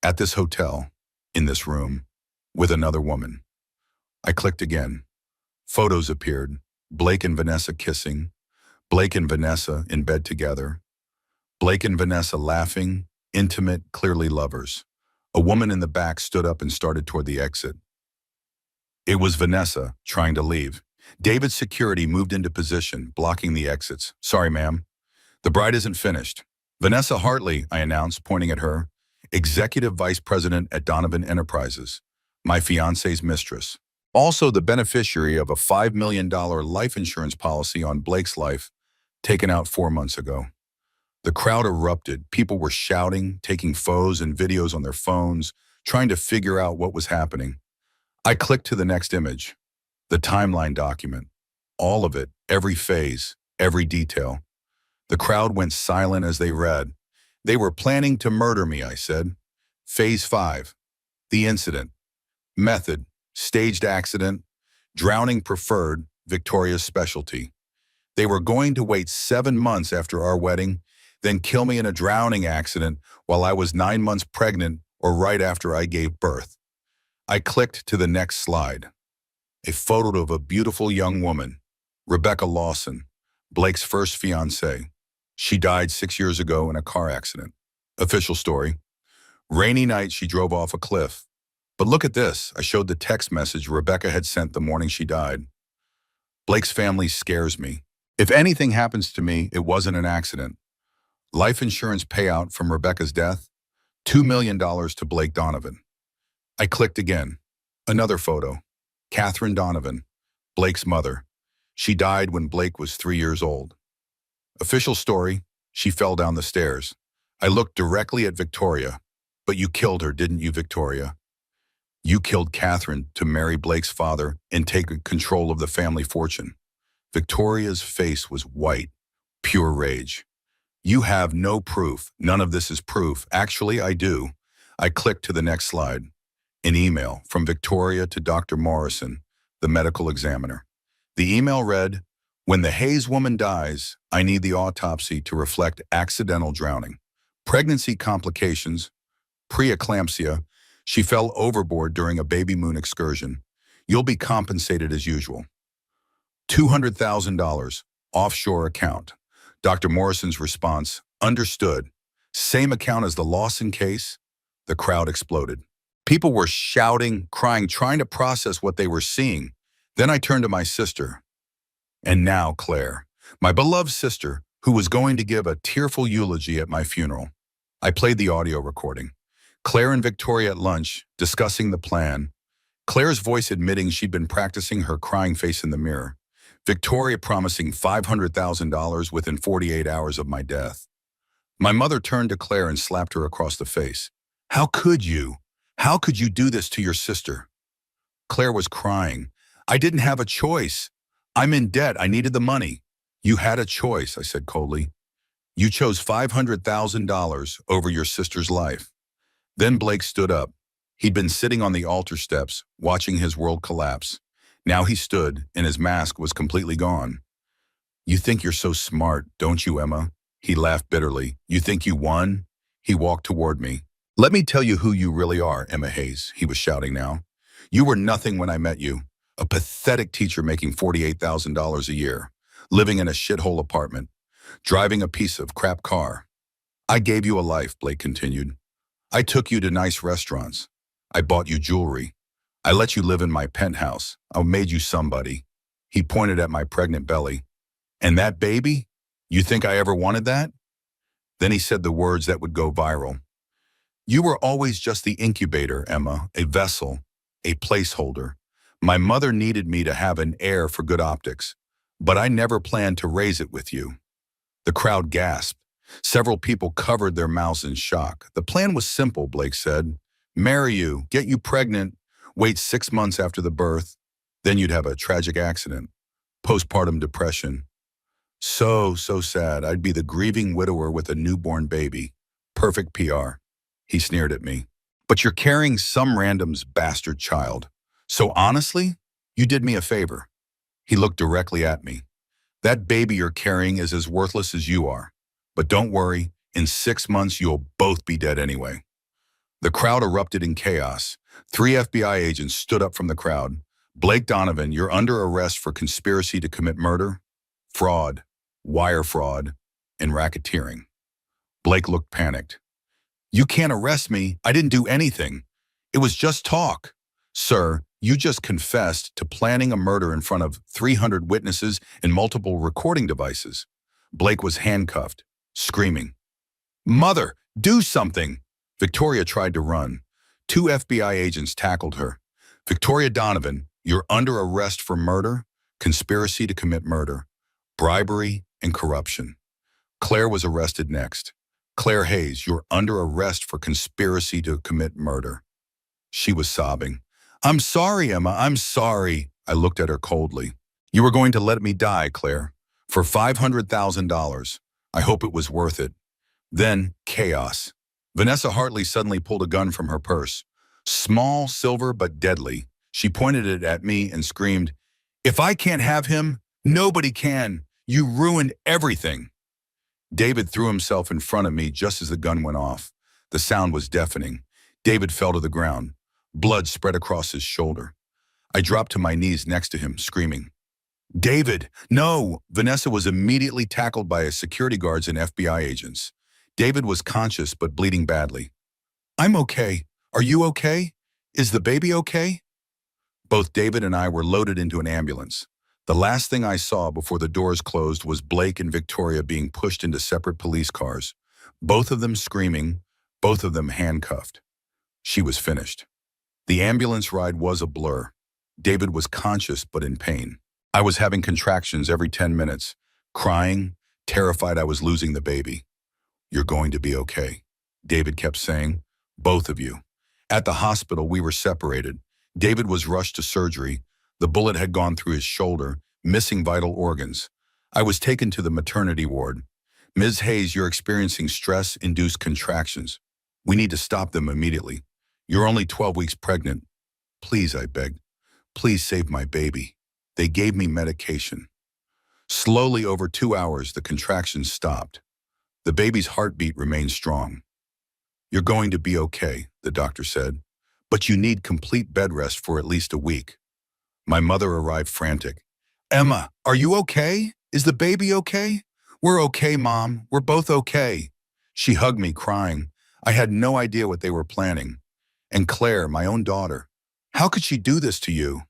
at this hotel, in this room, with another woman. I clicked again. Photos appeared. Blake and Vanessa kissing. Blake and Vanessa in bed together. Blake and Vanessa laughing, intimate, clearly lovers. A woman in the back stood up and started toward the exit. It was Vanessa, trying to leave. David's security moved into position, blocking the exits. Sorry, ma'am. The bride isn't finished. Vanessa Hartley, I announced, pointing at her. Executive Vice President at Donovan Enterprises. My fiance's mistress. Also the beneficiary of a $5 million life insurance policy on Blake's life, taken out 4 months ago. The crowd erupted. People were shouting, taking photos and videos on their phones, trying to figure out what was happening. I clicked to the next image. The timeline document. All of it, every phase, every detail. The crowd went silent as they read. They were planning to murder me, I said. Phase 5. The incident. Method. Staged accident. Drowning preferred. Victoria's specialty. They were going to wait 7 months after our wedding, then kill me in a drowning accident while I was 9 months pregnant or right after I gave birth. I clicked to the next slide. A photo of a beautiful young woman, Rebecca Lawson, Blake's first fiancée. She died 6 years ago in a car accident. Official story. Rainy night, she drove off a cliff. But look at this. I showed the text message Rebecca had sent the morning she died. Blake's family scares me. If anything happens to me, it wasn't an accident. Life insurance payout from Rebecca's death, $2 million to Blake Donovan. I clicked again. Another photo. Catherine Donovan, Blake's mother. She died when Blake was 3 years old. Official story, she fell down the stairs. I looked directly at Victoria. But you killed her, didn't you, Victoria? You killed Catherine to marry Blake's father and take control of the family fortune. Victoria's face was white, pure rage. You have no proof. None of this is proof. Actually, I do. I clicked to the next slide. An email from Victoria to Dr. Morrison, the medical examiner. The email read, when the Hayes woman dies, I need the autopsy to reflect accidental drowning. Pregnancy complications, preeclampsia, she fell overboard during a baby moon excursion. You'll be compensated as usual. $200,000, offshore account. Dr. Morrison's response, understood. Same account as the Lawson case? The crowd exploded. People were shouting, crying, trying to process what they were seeing. Then I turned to my sister. And now Claire, my beloved sister, who was going to give a tearful eulogy at my funeral. I played the audio recording. Claire and Victoria at lunch, discussing the plan. Claire's voice admitting she'd been practicing her crying face in the mirror. Victoria promising $500,000 within 48 hours of my death. My mother turned to Claire and slapped her across the face. How could you? How could you do this to your sister? Claire was crying. I didn't have a choice. I'm in debt. I needed the money. You had a choice, I said coldly. You chose $500,000 over your sister's life. Then Blake stood up. He'd been sitting on the altar steps, watching his world collapse. Now he stood, and his mask was completely gone. You think you're so smart, don't you, Emma? He laughed bitterly. You think you won? He walked toward me. Let me tell you who you really are, Emma Hayes, he was shouting now. You were nothing when I met you. A pathetic teacher making $48,000 a year, living in a shithole apartment, driving a piece of crap car. I gave you a life, Blake continued. I took you to nice restaurants. I bought you jewelry. I let you live in my penthouse. I made you somebody. He pointed at my pregnant belly. And that baby? You think I ever wanted that? Then he said the words that would go viral. You were always just the incubator, Emma, a vessel, a placeholder. My mother needed me to have an heir for good optics, but I never planned to raise it with you. The crowd gasped. Several people covered their mouths in shock. The plan was simple, Blake said. Marry you, get you pregnant, wait 6 months after the birth, then you'd have a tragic accident. Postpartum depression. So sad. I'd be the grieving widower with a newborn baby. Perfect PR. He sneered at me. But you're carrying some random's bastard child. So honestly, you did me a favor. He looked directly at me. That baby you're carrying is as worthless as you are. But don't worry, in 6 months you'll both be dead anyway. The crowd erupted in chaos. 3 FBI agents stood up from the crowd. Blake Donovan, you're under arrest for conspiracy to commit murder, fraud, wire fraud, and racketeering. Blake looked panicked. You can't arrest me. I didn't do anything. It was just talk. Sir, you just confessed to planning a murder in front of 300 witnesses and multiple recording devices. Blake was handcuffed, screaming, Mother, do something! Victoria tried to run. 2 FBI agents tackled her. Victoria Donovan, you're under arrest for murder, conspiracy to commit murder, bribery, and corruption. Claire was arrested next. Claire Hayes, you're under arrest for conspiracy to commit murder. She was sobbing. I'm sorry, Emma, I'm sorry. I looked at her coldly. You were going to let me die, Claire, for $500,000. I hope it was worth it. Then, chaos. Vanessa Hartley suddenly pulled a gun from her purse. Small, silver, but deadly. She pointed it at me and screamed, If I can't have him, nobody can. You ruined everything. David threw himself in front of me just as the gun went off. The sound was deafening. David fell to the ground. Blood spread across his shoulder. I dropped to my knees next to him, screaming, David, no! Vanessa was immediately tackled by security guards and FBI agents. David was conscious but bleeding badly. I'm okay. Are you okay? Is the baby okay? Both David and I were loaded into an ambulance. The last thing I saw before the doors closed was Blake and Victoria being pushed into separate police cars, both of them screaming, both of them handcuffed. She was finished. The ambulance ride was a blur. David was conscious but in pain. I was having contractions every 10 minutes, crying, terrified I was losing the baby. You're going to be okay, David kept saying, both of you. At the hospital, we were separated. David was rushed to surgery. The bullet had gone through his shoulder, missing vital organs. I was taken to the maternity ward. Ms. Hayes, you're experiencing stress-induced contractions. We need to stop them immediately. You're only 12 weeks pregnant. Please, I begged. Please save my baby. They gave me medication. Slowly, over 2 hours, the contractions stopped. The baby's heartbeat remained strong. You're going to be okay, the doctor said, but you need complete bed rest for at least a week. My mother arrived frantic. Emma, are you okay? Is the baby okay? We're okay, Mom. We're both okay. She hugged me, crying. I had no idea what they were planning. And Claire, my own daughter. How could she do this to you?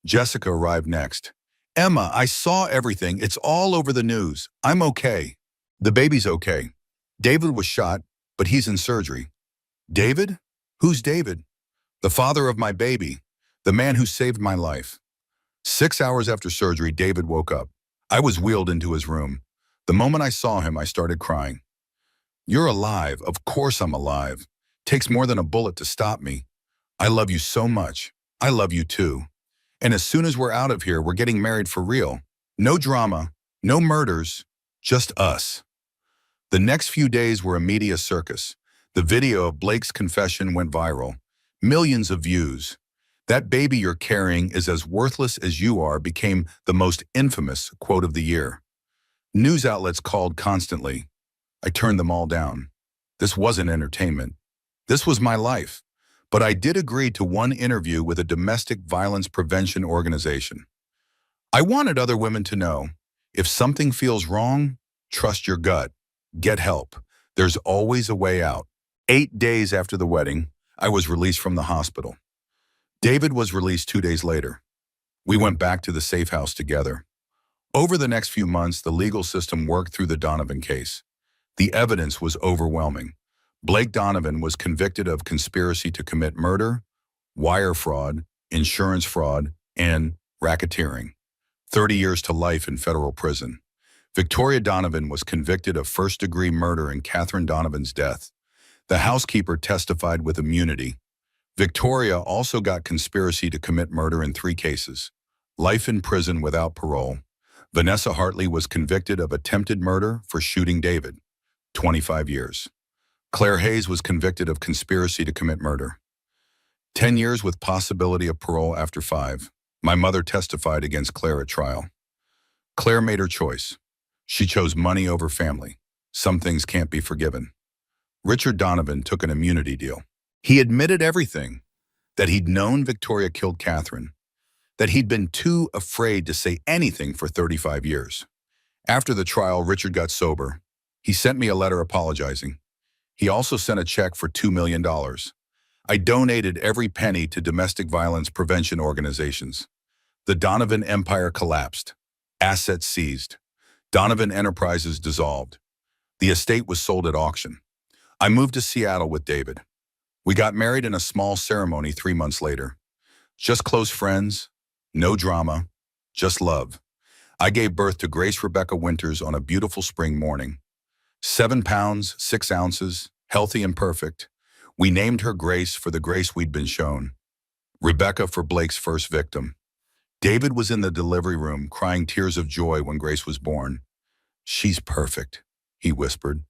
Jessica arrived next. Emma, I saw everything. It's all over the news. I'm okay. The baby's okay. David was shot, but he's in surgery. David? Who's David? The father of my baby. The man who saved my life. 6 hours after surgery, David woke up. I was wheeled into his room. The moment I saw him, I started crying. You're alive. Of course I'm alive. Takes more than a bullet to stop me. I love you so much. I love you too. And as soon as we're out of here, we're getting married for real. No drama, no murders, just us. The next few days were a media circus. The video of Blake's confession went viral. Millions of views. That baby you're carrying is as worthless as you are became the most infamous quote of the year. News outlets called constantly. I turned them all down. This wasn't entertainment. This was my life. But I did agree to one interview with a domestic violence prevention organization. I wanted other women to know, if something feels wrong, trust your gut. Get help. There's always a way out. 8 days after the wedding, I was released from the hospital. David was released 2 days later. We went back to the safe house together. Over the next few months, the legal system worked through the Donovan case. The evidence was overwhelming. Blake Donovan was convicted of conspiracy to commit murder, wire fraud, insurance fraud, and racketeering. 30 years to life in federal prison. Victoria Donovan was convicted of first-degree murder in Catherine Donovan's death. The housekeeper testified with immunity. Victoria also got conspiracy to commit murder in 3 cases. Life in prison without parole. Vanessa Hartley was convicted of attempted murder for shooting David. 25 years. Claire Hayes was convicted of conspiracy to commit murder. 10 years with possibility of parole after 5. My mother testified against Claire at trial. Claire made her choice. She chose money over family. Some things can't be forgiven. Richard Donovan took an immunity deal. He admitted everything, that he'd known Victoria killed Catherine, that he'd been too afraid to say anything for 35 years. After the trial, Richard got sober. He sent me a letter apologizing. He also sent a check for $2 million. I donated every penny to domestic violence prevention organizations. The Donovan empire collapsed. Assets seized. Donovan Enterprises dissolved. The estate was sold at auction. I moved to Seattle with David. We got married in a small ceremony 3 months later. Just close friends, no drama, just love. I gave birth to Grace Rebecca Winters on a beautiful spring morning. 7 pounds, 6 ounces, healthy and perfect. We named her Grace for the grace we'd been shown. Rebecca for Blake's first victim. David was in the delivery room crying tears of joy when Grace was born. "She's perfect," he whispered.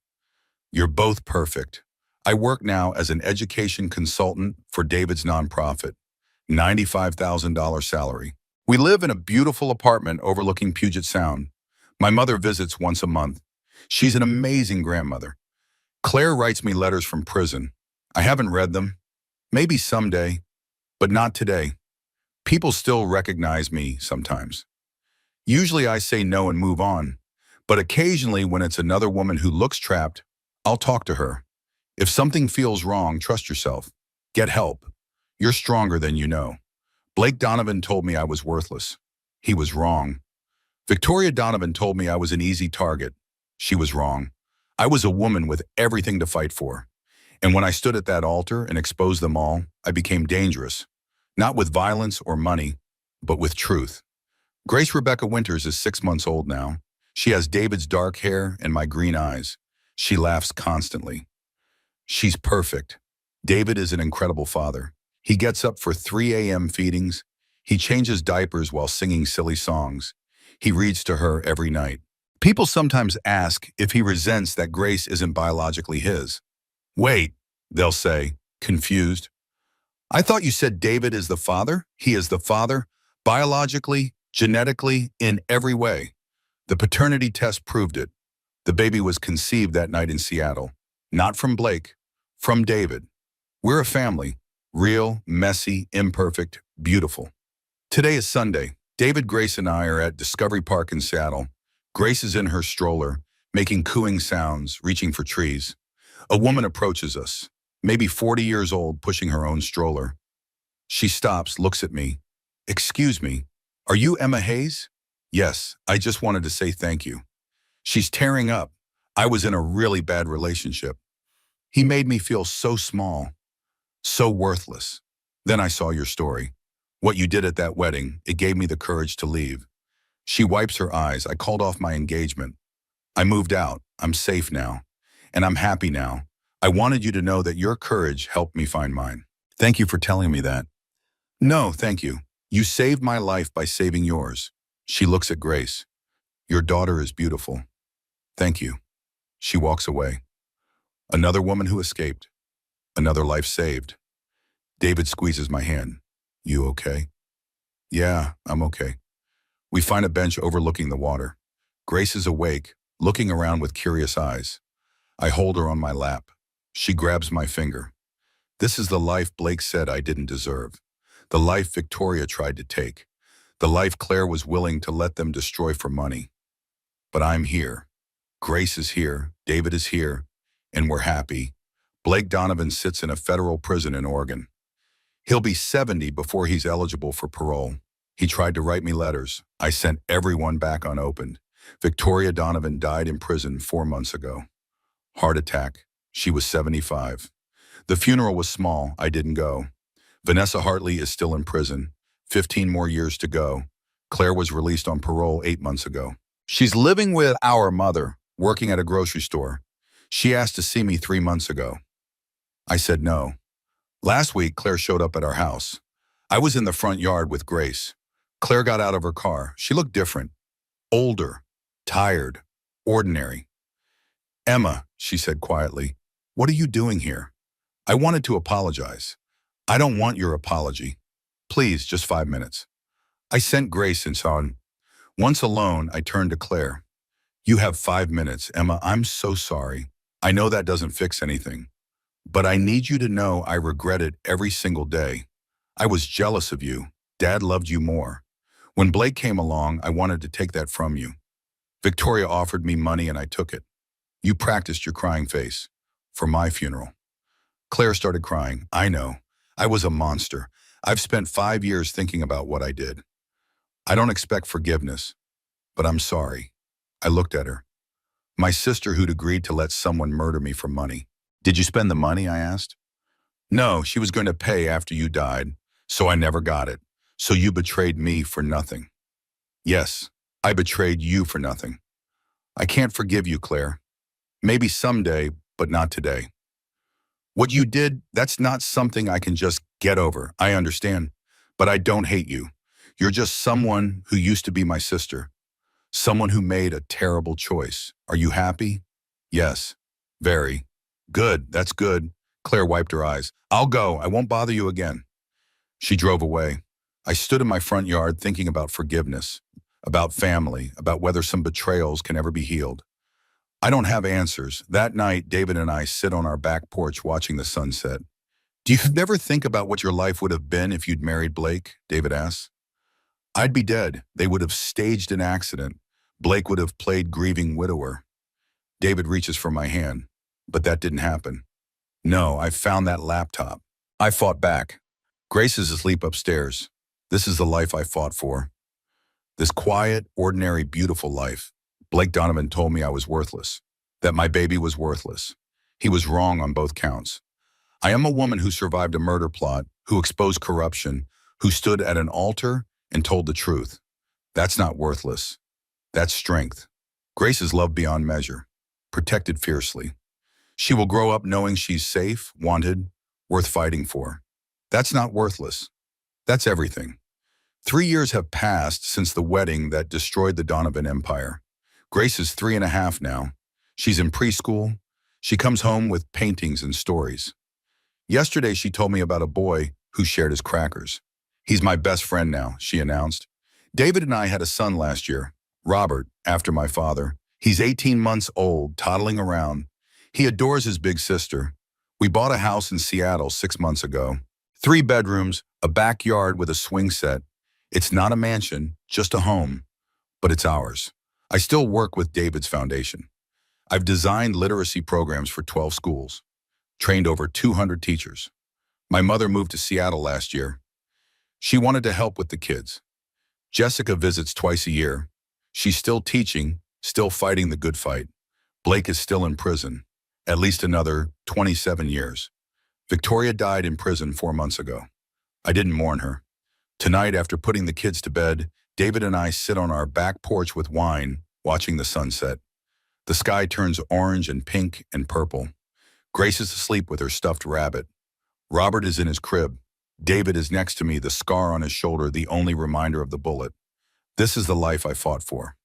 "You're both perfect." I work now as an education consultant for David's nonprofit. $95,000 salary. We live in a beautiful apartment overlooking Puget Sound. My mother visits once a month. She's an amazing grandmother. Claire writes me letters from prison. I haven't read them. Maybe someday, but not today. People still recognize me sometimes. Usually I say no and move on, but occasionally when it's another woman who looks trapped, I'll talk to her. If something feels wrong, trust yourself. Get help. You're stronger than you know. Blake Donovan told me I was worthless. He was wrong. Victoria Donovan told me I was an easy target. She was wrong. I was a woman with everything to fight for. And when I stood at that altar and exposed them all, I became dangerous. Not with violence or money, but with truth. Grace Rebecca Winters is 6 months old now. She has David's dark hair and my green eyes. She laughs constantly. She's perfect. David is an incredible father. He gets up for 3 a.m. feedings. He changes diapers while singing silly songs. He reads to her every night. People sometimes ask if he resents that Grace isn't biologically his. "Wait," they'll say, confused. "I thought you said David is the father?" He is the father, biologically, genetically, in every way. The paternity test proved it. The baby was conceived that night in Seattle. Not from Blake, from David. We're a family. Real, messy, imperfect, beautiful. Today is Sunday. David, Grace, and I are at Discovery Park in Seattle. Grace is in her stroller, making cooing sounds, reaching for trees. A woman approaches us, maybe 40 years old, pushing her own stroller. She stops, looks at me. "Excuse me, are you Emma Hayes?" "Yes, I just wanted to say thank you." She's tearing up. I was in a really bad relationship. He made me feel so small, so worthless. Then I saw your story. What you did at that wedding, it gave me the courage to leave. She wipes her eyes. I called off my engagement. I moved out. I'm safe now. And I'm happy now. I wanted you to know that your courage helped me find mine. Thank you for telling me that. No, thank you. You saved my life by saving yours. She looks at Grace. Your daughter is beautiful. Thank you. She walks away. Another woman who escaped. Another life saved. David squeezes my hand. You okay? Yeah, I'm okay. We find a bench overlooking the water. Grace is awake, looking around with curious eyes. I hold her on my lap. She grabs my finger. This is the life Blake said I didn't deserve. The life Victoria tried to take. The life Claire was willing to let them destroy for money. But I'm here. Grace is here. David is here. And we're happy. Blake Donovan sits in a federal prison in Oregon. He'll be 70 before he's eligible for parole. He tried to write me letters. I sent everyone back unopened. Victoria Donovan died in prison 4 months ago. Heart attack. She was 75. The funeral was small. I didn't go. Vanessa Hartley is still in prison. 15 more years to go. Claire was released on parole 8 months ago. She's living with our mother, working at a grocery store. She asked to see me 3 months ago. I said no. Last week, Claire showed up at our house. I was in the front yard with Grace. Claire got out of her car. She looked different. Older. Tired. Ordinary. "Emma," she said quietly, "what are you doing here?" I wanted to apologize. "I don't want your apology. Please, just 5 minutes." I sent Grace inside. Once alone, I turned to Claire. "You have 5 minutes, Emma. I'm so sorry. I know that doesn't fix anything. But I need you to know I regret it every single day. I was jealous of you. Dad loved you more. When Blake came along, I wanted to take that from you. Victoria offered me money and I took it. You practiced your crying face. For my funeral. Claire started crying. I know. I was a monster. I've spent 5 years thinking about what I did. I don't expect forgiveness, but I'm sorry. I looked at her. My sister who'd agreed to let someone murder me for money. Did you spend the money? I asked. No, she was going to pay after you died, so I never got it. So you betrayed me for nothing. Yes, I betrayed you for nothing. I can't forgive you, Claire. Maybe someday, but not today. What you did, that's not something I can just get over. I understand, but I don't hate you. You're just someone who used to be my sister. Someone who made a terrible choice. Are you happy? Yes. Very. Good, that's good. Claire wiped her eyes. I'll go. I won't bother you again. She drove away. I stood in my front yard thinking about forgiveness, about family, about whether some betrayals can ever be healed. I don't have answers. That night, David and I sit on our back porch watching the sunset. Do you ever think about what your life would have been if you'd married Blake? David asks. I'd be dead. They would have staged an accident. Blake would have played grieving widower. David reaches for my hand, but that didn't happen. No, I found that laptop. I fought back. Grace is asleep upstairs. This is the life I fought for. This quiet, ordinary, beautiful life. Blake Donovan told me I was worthless, that my baby was worthless. He was wrong on both counts. I am a woman who survived a murder plot, who exposed corruption, who stood at an altar and told the truth. That's not worthless. That's strength. Grace is loved beyond measure, protected fiercely. She will grow up knowing she's safe, wanted, worth fighting for. That's not worthless. That's everything. 3 years have passed since the wedding that destroyed the Donovan empire. Grace is 3.5 now. She's in preschool. She comes home with paintings and stories. Yesterday, she told me about a boy who shared his crackers. He's my best friend now, she announced. David and I had a son last year, Robert, after my father. He's 18 months old, toddling around. He adores his big sister. We bought a house in Seattle 6 months ago. 3 bedrooms, a backyard with a swing set. It's not a mansion, just a home, but it's ours. I still work with David's foundation. I've designed literacy programs for 12 schools, trained over 200 teachers. My mother moved to Seattle last year. She wanted to help with the kids. Jessica visits twice a year. She's still teaching, still fighting the good fight. Blake is still in prison, at least another 27 years. Victoria died in prison 4 months ago. I didn't mourn her. Tonight, after putting the kids to bed, David and I sit on our back porch with wine, watching the sunset. The sky turns orange and pink and purple. Grace is asleep with her stuffed rabbit. Robert is in his crib. David is next to me, the scar on his shoulder, the only reminder of the bullet. This is the life I fought for.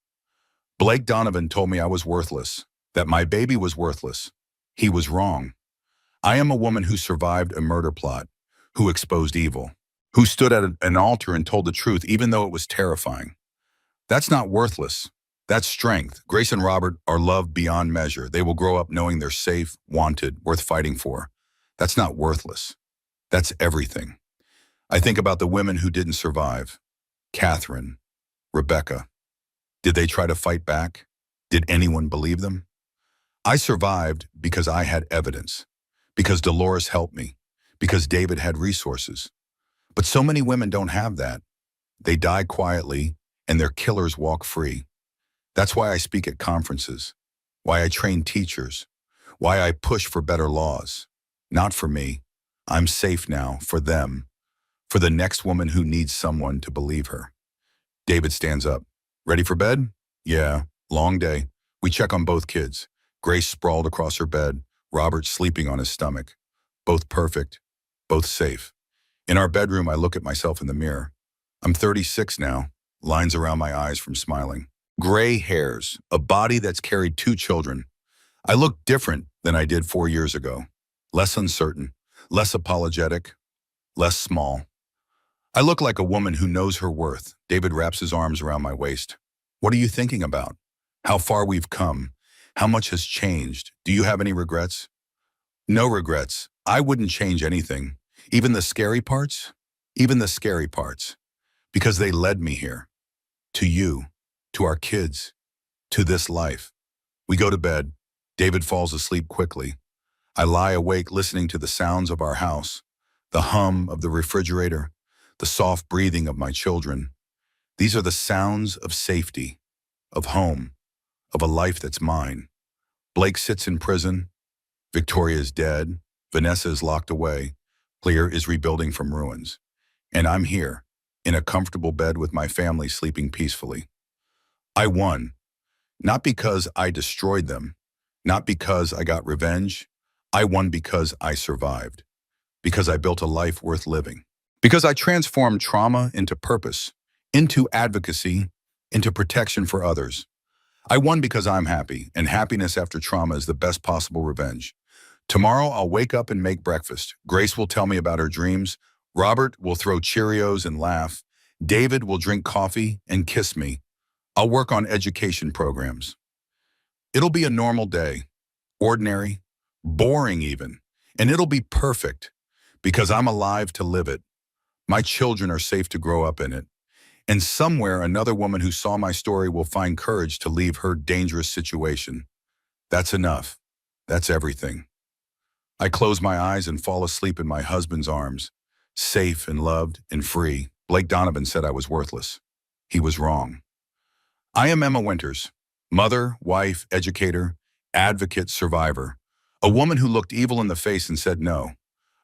Blake Donovan told me I was worthless, that my baby was worthless. He was wrong. I am a woman who survived a murder plot, who exposed evil, who stood at an altar and told the truth, even though it was terrifying. That's not worthless. That's strength. Grace and Robert are loved beyond measure. They will grow up knowing they're safe, wanted, worth fighting for. That's not worthless. That's everything. I think about the women who didn't survive. Catherine, Rebecca. Did they try to fight back? Did anyone believe them? I survived because I had evidence, because Dolores helped me, because David had resources. But so many women don't have that. They die quietly, and their killers walk free. That's why I speak at conferences, why I train teachers, why I push for better laws. Not for me. I'm safe now, for them, for the next woman who needs someone to believe her. David stands up. Ready for bed? Yeah, long day. We check on both kids. Grace sprawled across her bed, Robert sleeping on his stomach. Both perfect, both safe. In our bedroom, I look at myself in the mirror. I'm 36 now, lines around my eyes from smiling. Gray hairs, a body that's carried 2 children. I look different than I did 4 years ago. Less uncertain, less apologetic, less small. I look like a woman who knows her worth. David wraps his arms around my waist. What are you thinking about? How far we've come? How much has changed? Do you have any regrets? No regrets. I wouldn't change anything. Even the scary parts? Even the scary parts. Because they led me here. To you. To our kids. To this life. We go to bed. David falls asleep quickly. I lie awake listening to the sounds of our house, the hum of the refrigerator, the soft breathing of my children. These are the sounds of safety, of home, of a life that's mine. Blake sits in prison. Victoria is dead. Vanessa is locked away. Clear is rebuilding from ruins. And I'm here, in a comfortable bed with my family sleeping peacefully. I won, not because I destroyed them, not because I got revenge. I won because I survived, because I built a life worth living, because I transformed trauma into purpose, into advocacy, into protection for others. I won because I'm happy, and happiness after trauma is the best possible revenge. Tomorrow I'll wake up and make breakfast. Grace will tell me about her dreams. Robert will throw Cheerios and laugh. David will drink coffee and kiss me. I'll work on education programs. It'll be a normal day, ordinary, boring even, and it'll be perfect because I'm alive to live it. My children are safe to grow up in it. And somewhere another woman who saw my story will find courage to leave her dangerous situation. That's enough. That's everything. I close my eyes and fall asleep in my husband's arms, safe and loved and free. Blake Donovan said I was worthless. He was wrong. I am Emma Winters, mother, wife, educator, advocate, survivor. A woman who looked evil in the face and said no.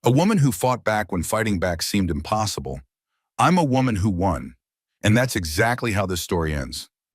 A woman who fought back when fighting back seemed impossible. I'm a woman who won. And that's exactly how this story ends.